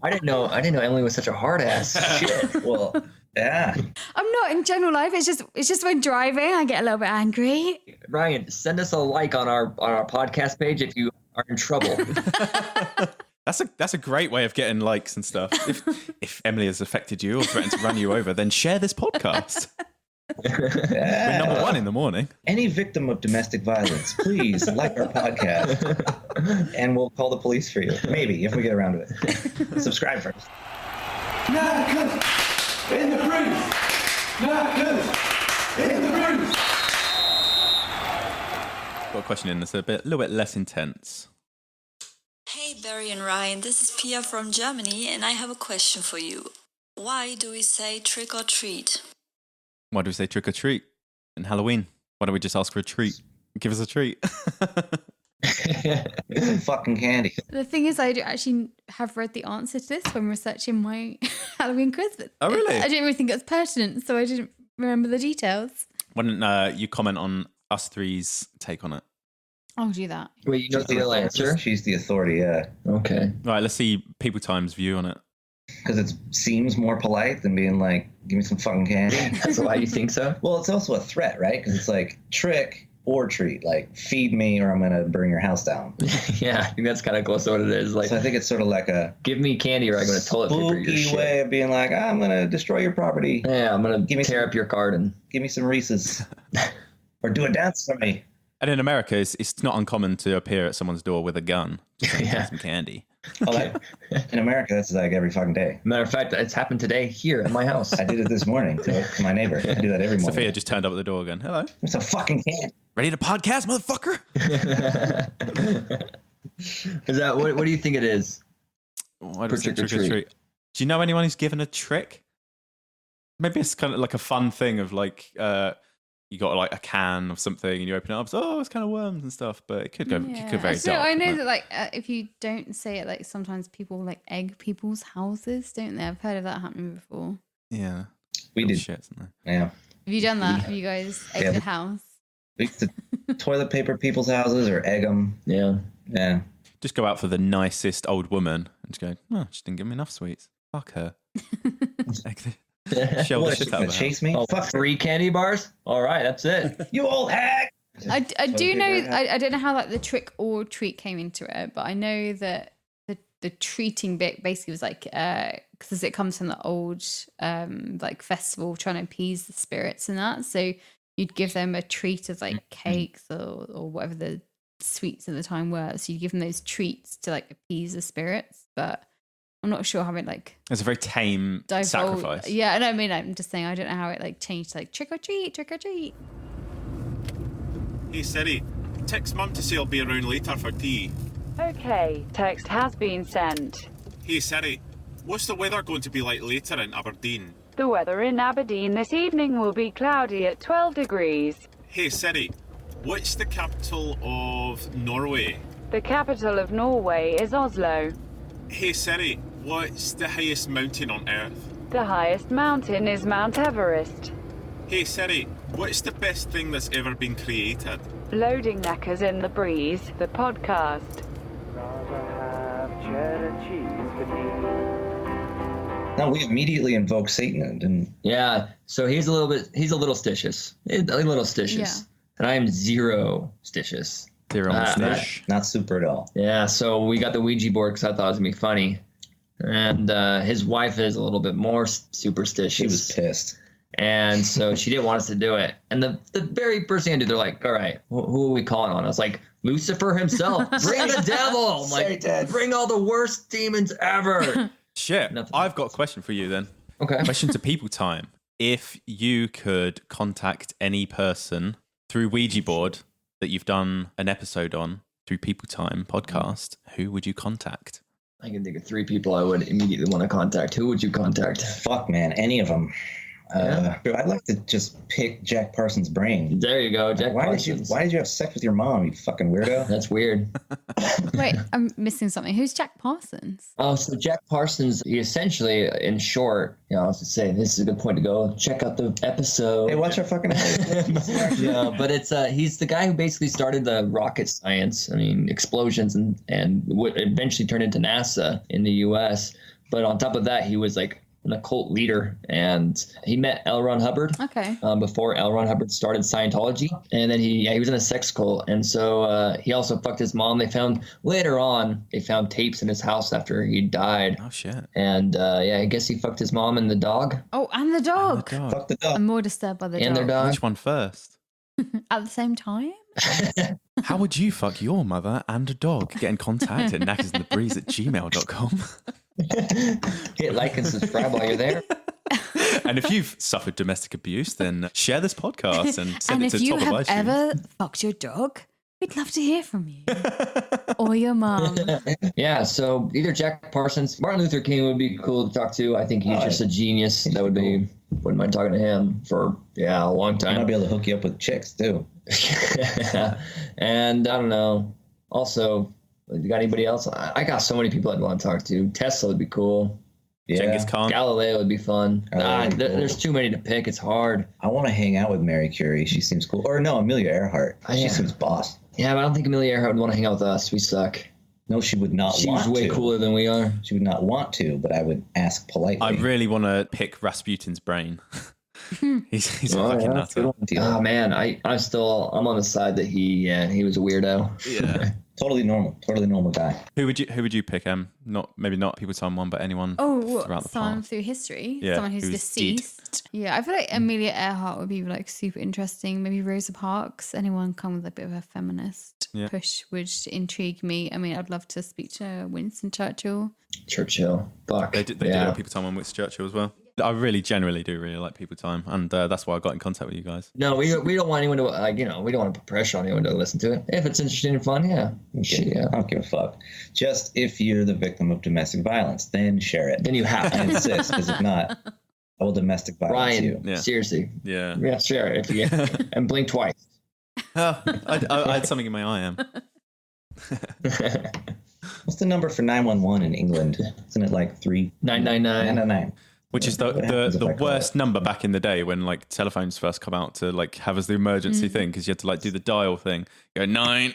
I didn't know Emily was such a hard ass. Shit. Well, yeah. I'm not in general life. It's just when driving, I get a little bit angry. Ryan, send us a like on our podcast page if you are in trouble. That's a great way of getting likes and stuff. If Emily has affected you or threatened to run you over, then share this podcast. We're number one in the morning. Any victim of domestic violence, please like our podcast, and we'll call the police for you. Maybe if we get around to it. Subscribe first. Knackers in the breeze. Knackers in the breeze. Got a question in that's a little bit less intense. Hey Barry and Ryan, this is Pia from Germany and I have a question for you. Why do we say trick or treat? Why do we say trick or treat in Halloween? Why don't we just ask for a treat? Give us a treat. Some fucking candy. The thing is, I do actually have read the answer to this when researching my Halloween quiz. But Oh, really? I didn't really think it was pertinent, so I didn't remember the details. Why don't you comment on us three's take on it? I'll do that. Wait, you know the real answer? She's the authority, yeah. Okay. Right, let's see People Time's view on it. Because it seems more polite than being like, give me some fucking candy. That's why you think so? Well, it's also a threat, right? Because it's like, trick, or treat, like feed me or I'm gonna burn your house down. Yeah, I think that's kind of close to what it is. Like, so I think it's sort of like a give me candy or I'm gonna toilet paper your shit. Way of being like, I'm gonna destroy your property. Yeah, I'm gonna tear up your garden. Give me some Reese's, or do a dance for me. And in America, it's not uncommon to appear at someone's door with a gun, yeah, some candy. In America, that's like every fucking day. Matter of fact, it's happened today here at my house. I did it this morning to my neighbor. I do that every morning. Sophia just turned up at the door again. Hello. It's a fucking candy. Ready to podcast, motherfucker? Is that what do you think it is? Why do trick or treat? Do you know anyone who's given a trick? Maybe it's kind of like a fun thing of like you got like a can of something and you open it up. So, it's kind of worms and stuff, but it could go very dark. I know that like if you don't say it, like sometimes people like egg people's houses, don't they? I've heard of that happening before. Yeah, we did. Shit, isn't it? Yeah. Have you done that? Have you guys egged a house? We used to toilet paper people's houses or egg them. Yeah. Yeah. Just go out for the nicest old woman and just go, oh, she didn't give me enough sweets. Fuck her. Shell the shit out of her. Chase me? Oh, fuck 3 candy bars? All right, that's it. You old hack! I do know, I don't know how like the trick or treat came into it, but I know that the treating bit basically was like, because it comes from the old like festival trying to appease the spirits and that. So you'd give them a treat of like cakes or whatever the sweets at the time were. So you'd give them those treats to like appease the spirits, but I'm not sure how it like. It's a very tame sacrifice. Yeah, and I mean, I'm just saying, I don't know how it like changed to like trick or treat. Hey Siri, text Mum to say I'll be around later for tea. Okay, text has been sent. Hey Siri, what's the weather going to be like later in Aberdeen? The weather in Aberdeen this evening will be cloudy at 12 degrees. Hey Siri, what's the capital of Norway? The capital of Norway is Oslo. Hey Siri, what's the highest mountain on Earth? The highest mountain is Mount Everest. Hey Siri, what's the best thing that's ever been created? Loading Knackers in the Breeze, the podcast. No, we immediately invoke Satan and yeah. So he's a little stitious. Yeah. And I am zero stitious. Not super at all. Yeah, so we got the Ouija board because I thought it was going to be funny. And his wife is a little bit more superstitious. She was pissed. And so she didn't want us to do it. And the very first thing I did, they're like, all right, who are we calling on? I was like, Lucifer himself. Bring the devil. I'm like, bring all the worst demons ever. Shit. I've got a question for you then. Okay. Question to people time. If you could contact any person through Ouija board that you've done an episode on through People Time podcast, who would you contact? I can think of 3 people I would immediately want to contact. Who would you contact? Fuck, man, any of them. I'd like to just pick Jack Parsons' brain. There you go, Jack Parsons. Why did you have sex with your mom, you fucking weirdo? That's weird. Wait, I'm missing something. Who's Jack Parsons? Oh, so Jack Parsons, he essentially, in short, I was just saying, this is a good point to go check out the episode. Hey, watch our fucking episode. Yeah, but it's he's the guy who basically started the rocket science. I mean, explosions and what eventually turned into NASA in the U.S. But on top of that, he was like an occult leader, and he met L. Ron Hubbard. Okay. Before L. Ron Hubbard started Scientology, and then he was in a sex cult, and so he also fucked his mom. Later on they found tapes in his house after he died. Oh shit. And I guess he fucked his mom and the dog. Oh, and the dog. Fuck the dog. I'm more disturbed by the And dog. their dog. Which one first? At the same time? How would you fuck your mother and a dog? Get in contact at knackersinthebreeze@gmail.com. Hit like and subscribe while you're there. And if you've suffered domestic abuse, then share this podcast and send it to if you top of have iTunes. ever fucked your dog, we'd love to hear from you. Or your mom. Yeah, so either Jack Parsons, Martin Luther King would be cool to talk to. I think he's just a genius. That would be, wouldn't mind talking to him for, a long time. I might be able to hook you up with chicks, too. And I don't know. Also, you got anybody else? I got so many people I'd want to talk to. Tesla would be cool. Yeah. Genghis Khan. Galileo would be fun. There's too many to pick. It's hard. I want to hang out with Mary Curie. She seems cool. Or no, Amelia Earhart. She seems boss. Yeah, but I don't think Amelia Earhart would want to hang out with us. We suck. No, she would not want to. She's way cooler than we are. She would not want to, but I would ask politely. I really want to pick Rasputin's brain. He's a fucking nutter. Oh man, I'm on the side that he was a weirdo. Yeah. Totally normal guy. Who would you pick, Em? Maybe not people time one, but anyone throughout the someone past. through history? Yeah, Someone who's deceased? Yeah, I feel like Amelia Earhart would be like super interesting. Maybe Rosa Parks. Anyone come with a bit of a feminist push would intrigue me. I mean, I'd love to speak to Winston Churchill. Fuck. They did a people time on Winston Churchill as well. I generally do like people time, and that's why I got in contact with you guys. No, we don't want anyone to we don't want to put pressure on anyone to listen to it. If it's interesting and fun, yeah. I don't give a fuck. Just if you're the victim of domestic violence, then share it. Then you have to. I insist, because if not, I will domestic violence you. Ryan, seriously. Yeah, share it if you and blink twice. I had something in my eye, Em. What's the number for 911 in England? Isn't it like 3999? Which is the worst number back in the day when like telephones first come out to like have as the emergency thing, because you had to like do the dial thing. Go 9.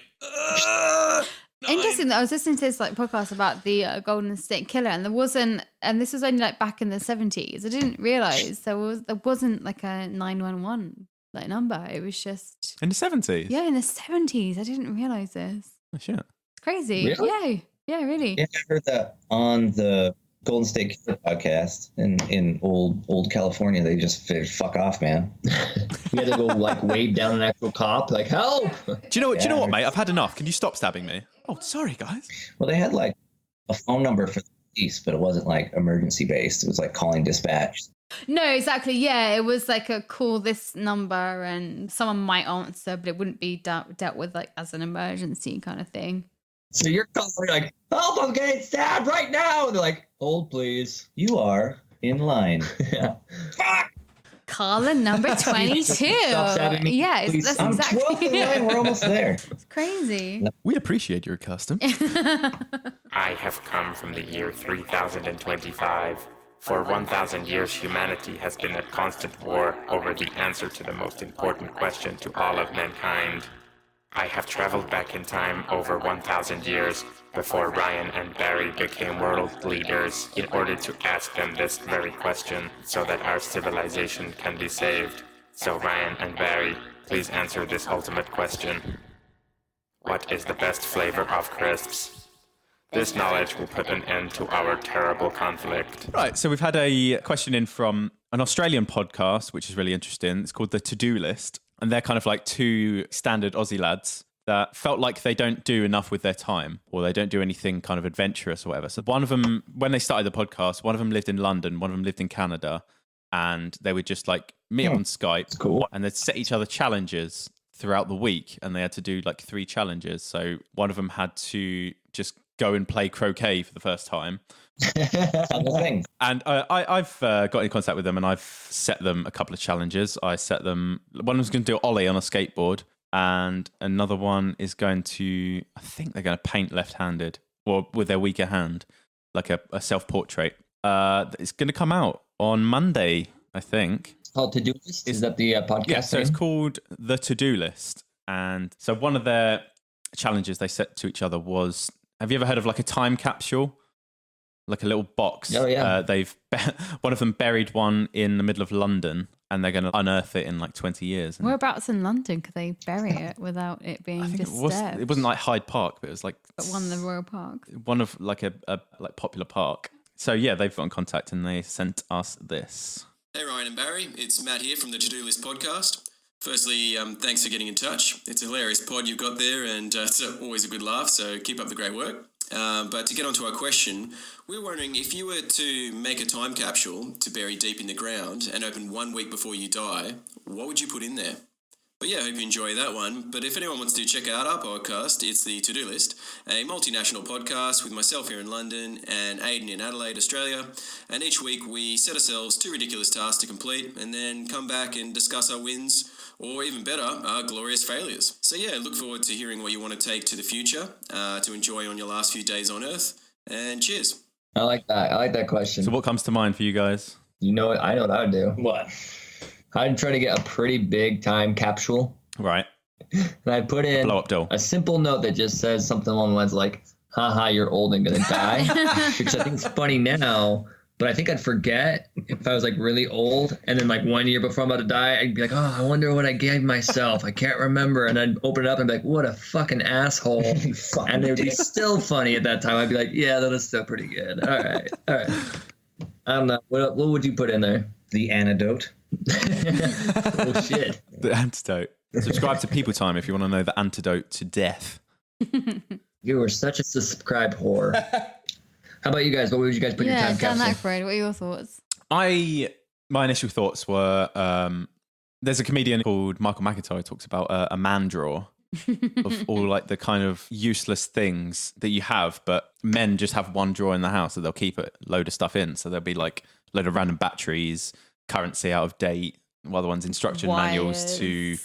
Interesting that I was listening to this like podcast about the Golden State Killer, and this was only like back in the 70s. I didn't realize there wasn't like a 911 like number. It was just in the 70s. Yeah, in the 70s. I didn't realize this. Oh shit! It's crazy. Really? Yeah, really. Yeah, I heard that on the Golden State Killer podcast in old California. They just figured, fuck off, man. You had to go like wave down an actual cop, like help. Do you know what, mate? I've had enough. Can you stop stabbing me? Oh, sorry, guys. Well, they had like a phone number for the police, but it wasn't like emergency based. It was like calling dispatch. No, exactly. Yeah, it was like a call this number and someone might answer, but it wouldn't be dealt with like as an emergency kind of thing. So you're calling like, help, I'm getting stabbed right now. And they're like, hold please. You are in line. Yeah. Fuck. Caller number 22. Stop stabbing me, Yeah, please. that's I'm exactly 12 in line. We're almost there. It's crazy. We'd appreciate your custom. I have come from the year 3025. For 1,000 years, humanity has been at constant war over the answer to the most important question to all of mankind. I have traveled back in time over 1,000 years before Ryan and Barry became world leaders in order to ask them this very question so that our civilization can be saved. So Ryan and Barry, please answer this ultimate question. What is the best flavor of crisps? This knowledge will put an end to our terrible conflict. Right, so we've had a question in from an Australian podcast, which is really interesting. It's called The To-Do List. And they're kind of like two standard Aussie lads that felt like they don't do enough with their time, or they don't do anything kind of adventurous or whatever. So one of them, when they started the podcast, one of them lived in London, one of them lived in Canada, and they would just like meet up on Skype. Cool. And they'd set each other challenges throughout the week, and they had to do like 3 challenges. So one of them had to just go and play croquet for the first time. And I've got in contact with them, and I've set them a couple of challenges. One of them's going to do an ollie on a skateboard, and another one is going to, I think they're going to paint left-handed, or with their weaker hand, like a self-portrait. It's going to come out on Monday, I think. It's called To-Do List? Is that the podcast? Yeah, so it's called The To-Do List. And so one of their challenges they set to each other was, have you ever heard of like a time capsule? Like a little box. Oh, yeah. One of them buried one in the middle of London, and they're going to unearth it in like 20 years. And Whereabouts in London could they bury it without it being disturbed? it wasn't like Hyde Park, but it was like... But one of the Royal Parks. One of like a like popular park. So yeah, they've got in contact and they sent us this. Hey Ryan and Barry, it's Matt here from the To-Do List podcast. Firstly, thanks for getting in touch. It's a hilarious pod you've got there, and it's always a good laugh, so keep up the great work. But to get on to our question, we're wondering if you were to make a time capsule to bury deep in the ground and open 1 week before you die, what would you put in there? But yeah, I hope you enjoy that one. But if anyone wants to check out our podcast, it's the To-Do List, a multinational podcast with myself here in London and Aidan in Adelaide, Australia. And each week we set ourselves 2 ridiculous tasks to complete and then come back and discuss our wins, or even better, our glorious failures. So yeah, look forward to hearing what you want to take to the future, to enjoy on your last few days on Earth. And cheers. I like that. I like that question. So what comes to mind for you guys? You know what? I know what I would do. What? I'd try to get a pretty big time capsule. Right. And I'd put in blow up doll. A simple note that just says something along the lines like, haha, you're old and gonna die. Because I think it's funny now, but I think I'd forget if I was like really old, and then like 1 year before I'm about to die, I'd be like, oh, I wonder what I gave myself. I can't remember. And I'd open it up and be like, what a fucking asshole. And it would be still funny at that time. I'd be like, yeah, that is still pretty good. All right. I don't know. What would you put in there? The antidote. Oh shit. The antidote. Subscribe to People Time if you want to know the antidote to death. You are such a subscribe whore. How about you guys? What would you guys put in your time Dan capsule? Aykroyd, what are your thoughts? My initial thoughts were there's a comedian called Michael McIntyre who talks about a man drawer of all like the kind of useless things that you have, but men just have one drawer in the house that they'll keep a load of stuff in. So there'll be like a load of random batteries, currency out of date, other ones instruction manuals to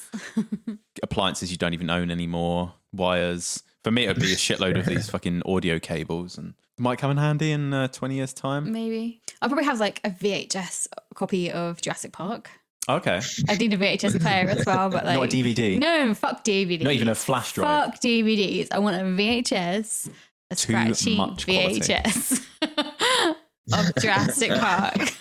appliances you don't even own anymore, wires. For me, it would be a shitload of these fucking audio cables, and might come in handy in 20 years' time. Maybe. I'll probably have like a VHS copy of Jurassic Park. Okay. I need a VHS player as well, but like... Not a DVD? No, fuck DVDs. Not even a flash drive? Fuck DVDs. I want a VHS, a Too scratchy much quality. VHS of Jurassic Park.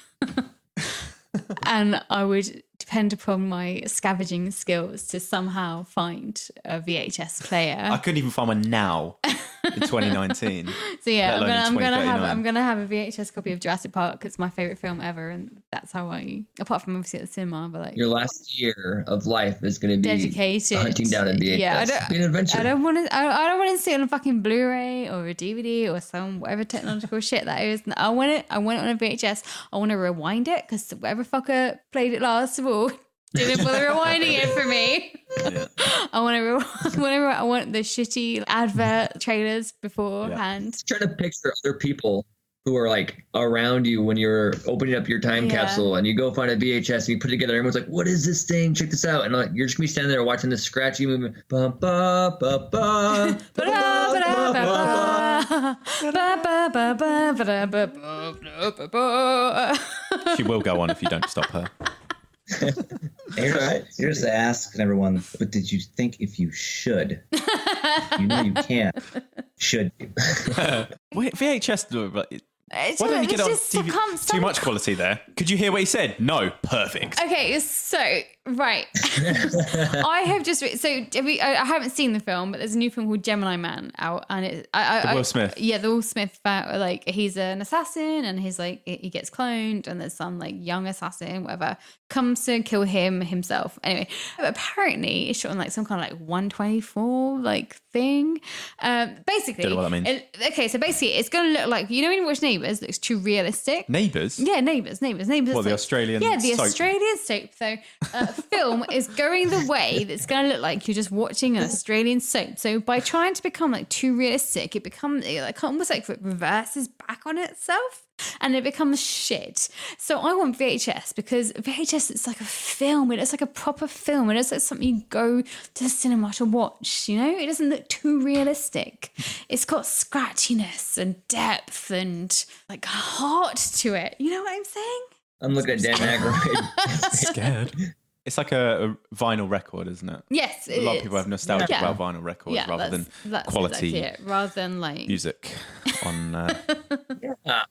And I would depend upon my scavenging skills to somehow find a VHS player. I couldn't even find one now in 2019. So yeah, let alone in I'm gonna have a VHS copy of Jurassic Park. It's my favorite film ever, and that's how I. Apart from obviously at the cinema, but like Your last year of life is going to be dedicated hunting down a VHS. Yeah, Be an adventure. I don't want to. I don't want to see it on a fucking Blu-ray or a DVD or some whatever technological shit that is. I want it. I want it on a VHS. I want to rewind it because whatever fucker played it last of all didn't bother rewinding it for me. Yeah. I want the shitty advert trailers beforehand. Try to picture other people who are like around you when you're opening up your time capsule and you go find a VHS and you put it together. Everyone's like, what is this thing? Check this out. And like, you're just gonna be standing there watching this scratchy movement. Ba, ba, ba, ba, She will go on if you don't stop her. Here's asking everyone, but did you think if you should? You know you can't. Should you? Wait, VHS. Why don't you get on TV? Too much quality there. Could you hear what he said? No. Perfect. Okay, so right, I have just I haven't seen the film, but there's a new film called Gemini Man out, and it Will Smith. Yeah, the Will Smith. Like he's an assassin, and he's like he gets cloned, and there's some like young assassin, whatever, comes to kill him himself. Anyway, apparently it's shot on like some kind of like 124 like thing. Basically, don't know what that means. Okay, so basically it's gonna look like, you know when you watch Neighbours, it looks too realistic. Neighbours? Yeah, Neighbours. What, the Australian Yeah, the soap? Australian soap. So film is going the way that's going to look like you're just watching an Australian soap. So by trying to become like too realistic, it becomes like almost like it reverses back on itself and it becomes shit. So I want VHS because VHS, it's like a film. It's like a proper film. It's like something you go to the cinema to watch, you know? It doesn't look too realistic. It's got scratchiness and depth and like heart to it. You know what I'm saying? I'm looking at Dan Aykroyd. Scared. It's like a vinyl record, isn't it? Yes, a lot of people have nostalgia about vinyl records rather than quality exactly it. Rather than like music on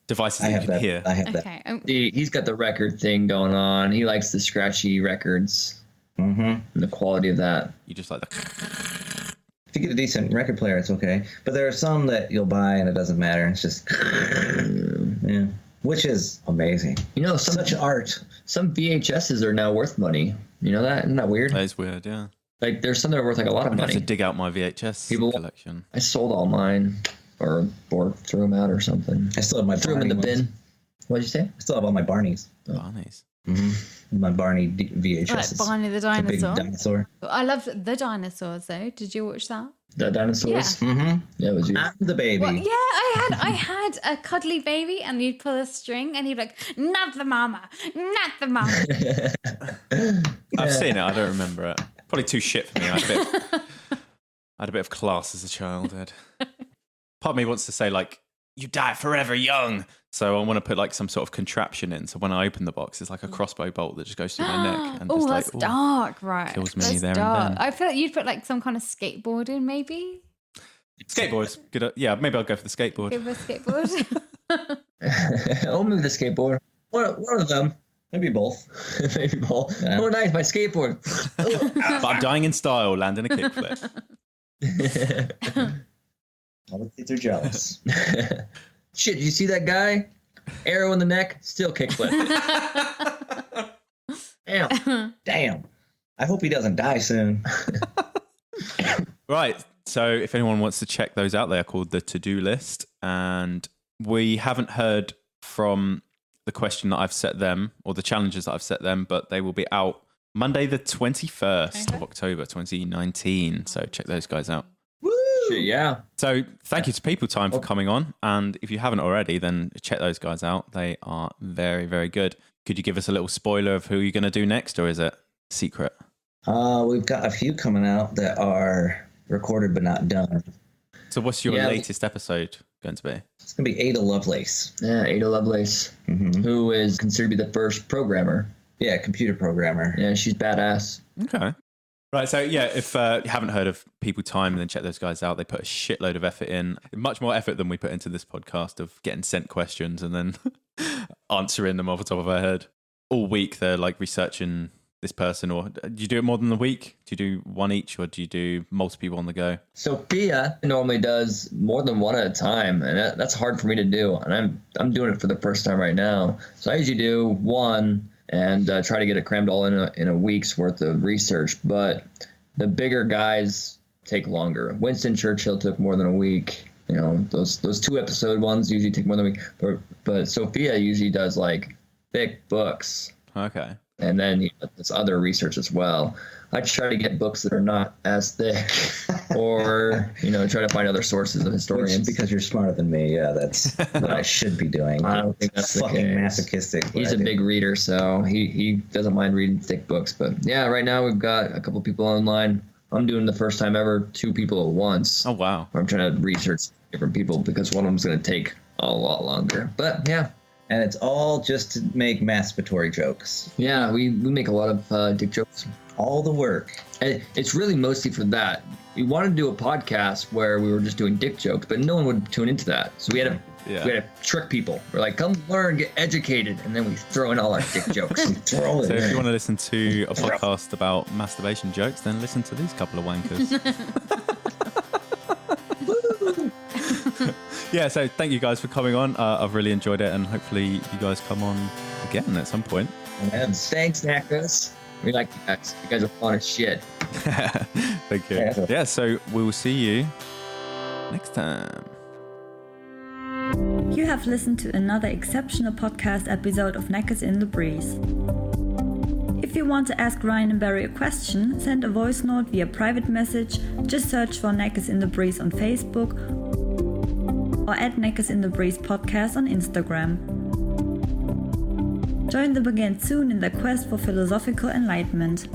devices that you can hear. I have okay. that. He's got the record thing going on. He likes the scratchy records. Mm-hmm. And the quality of that. You just like the... If you get a decent record player, it's okay. But there are some that you'll buy and it doesn't matter. It's just... yeah. Which is amazing. You know, such art. Some VHSs are now worth money. You know that? Isn't that weird? That is weird, yeah. Like, there's some that are worth like a lot of I money. have to dig out my VHS collection. I sold all mine, or threw them out or something. I still have my threw them in the bin. What'd you say? I still have all my Barneys. Barneys. Mm-hmm. My Barney VHS. Like Barney the dinosaur. Big dinosaur. I loved the dinosaurs though. Did you watch that? The dinosaurs? Yeah. Mm-hmm. Yeah, it was you. I'm the baby. Well, yeah, I had a cuddly baby, and you'd pull a string, and he'd be like, "Not the mama, not the mama." I've seen it. I don't remember it. Probably too shit for me. I had a bit of class as a child. Part of me wants to say like, "You die forever young." So I want to put like some sort of contraption in. So when I open the box, it's like a crossbow bolt that just goes through my neck. And Oh, just that's like, dark, right? kills me That's there dark. and then. I feel like you'd put like some kind of skateboard in, maybe. Skateboards. Good. Yeah, maybe I'll go for the skateboard. Give a skateboard. I'll move the skateboard. One of them. Maybe both. Maybe both. Yeah. Oh, nice, my skateboard. But I'm dying in style, landing a kickflip. All the kids are jealous. Shit, you see that guy? Arrow in the neck, still kickflip. Damn. I hope he doesn't die soon. Right. So if anyone wants to check those out, they are called the To-Do List. And we haven't heard from the question that I've set them or the challenges that I've set them, but they will be out Monday the 21st of October 2019. So check those guys out. Shit, yeah. So thank you to People Time for coming on. And if you haven't already, then check those guys out. They are very, very good. Could you give us a little spoiler of who you're going to do next, or is it secret? We've got a few coming out that are recorded but not done. So what's your latest episode going to be? It's going to be Ada Lovelace. Yeah, Ada Lovelace, who is considered to be the first programmer. Yeah, computer programmer. Yeah, she's badass. Okay. Right, so yeah, if you haven't heard of People Time, then check those guys out. They put a shitload of effort in, much more effort than we put into this podcast of getting sent questions and then answering them off the top of our head. All week they're like researching this person, or do you do it more than a week? Do you do one each, or do you do multiple people on the go? Sophia normally does more than one at a time, and that's hard for me to do. And I'm doing it for the first time right now. So I usually do one and try to get it crammed all in a week's worth of research. But the bigger guys take longer. Winston Churchill took more than a week. You know, those 2-episode ones usually take more than a week. But Sophia usually does like thick books. Okay. And then this other research as well. I try to get books that are not as thick, or try to find other sources of historians. Because you're smarter than me, yeah, that's what I should be doing. I don't think that's fucking masochistic. He's a big reader, so he doesn't mind reading thick books. But yeah, right now we've got a couple people online. I'm doing the first time ever 2 people at once. Oh wow! I'm trying to research different people because one of them's going to take a lot longer. But yeah. And it's all just to make masturbatory jokes. Yeah, we make a lot of dick jokes. All the work. And it's really mostly for that. We wanted to do a podcast where we were just doing dick jokes, but no one would tune into that. So we had to trick people. We're like, come learn, get educated, and then we throw in all our dick jokes. So if you want to listen to a podcast about masturbation jokes, then listen to these couple of wankers. Yeah, so thank you guys for coming on. I've really enjoyed it, and hopefully you guys come on again at some point. And thanks, Knackers. We like you guys. You guys are fun as shit. Thank you. Yeah, so we will see you next time. You have listened to another exceptional podcast episode of Knackers in the Breeze. If you want to ask Ryan and Barry a question, send a voice note via private message. Just search for Knackers in the Breeze on Facebook or at Knackers in the Breeze podcast on Instagram. Join them again soon in their quest for philosophical enlightenment.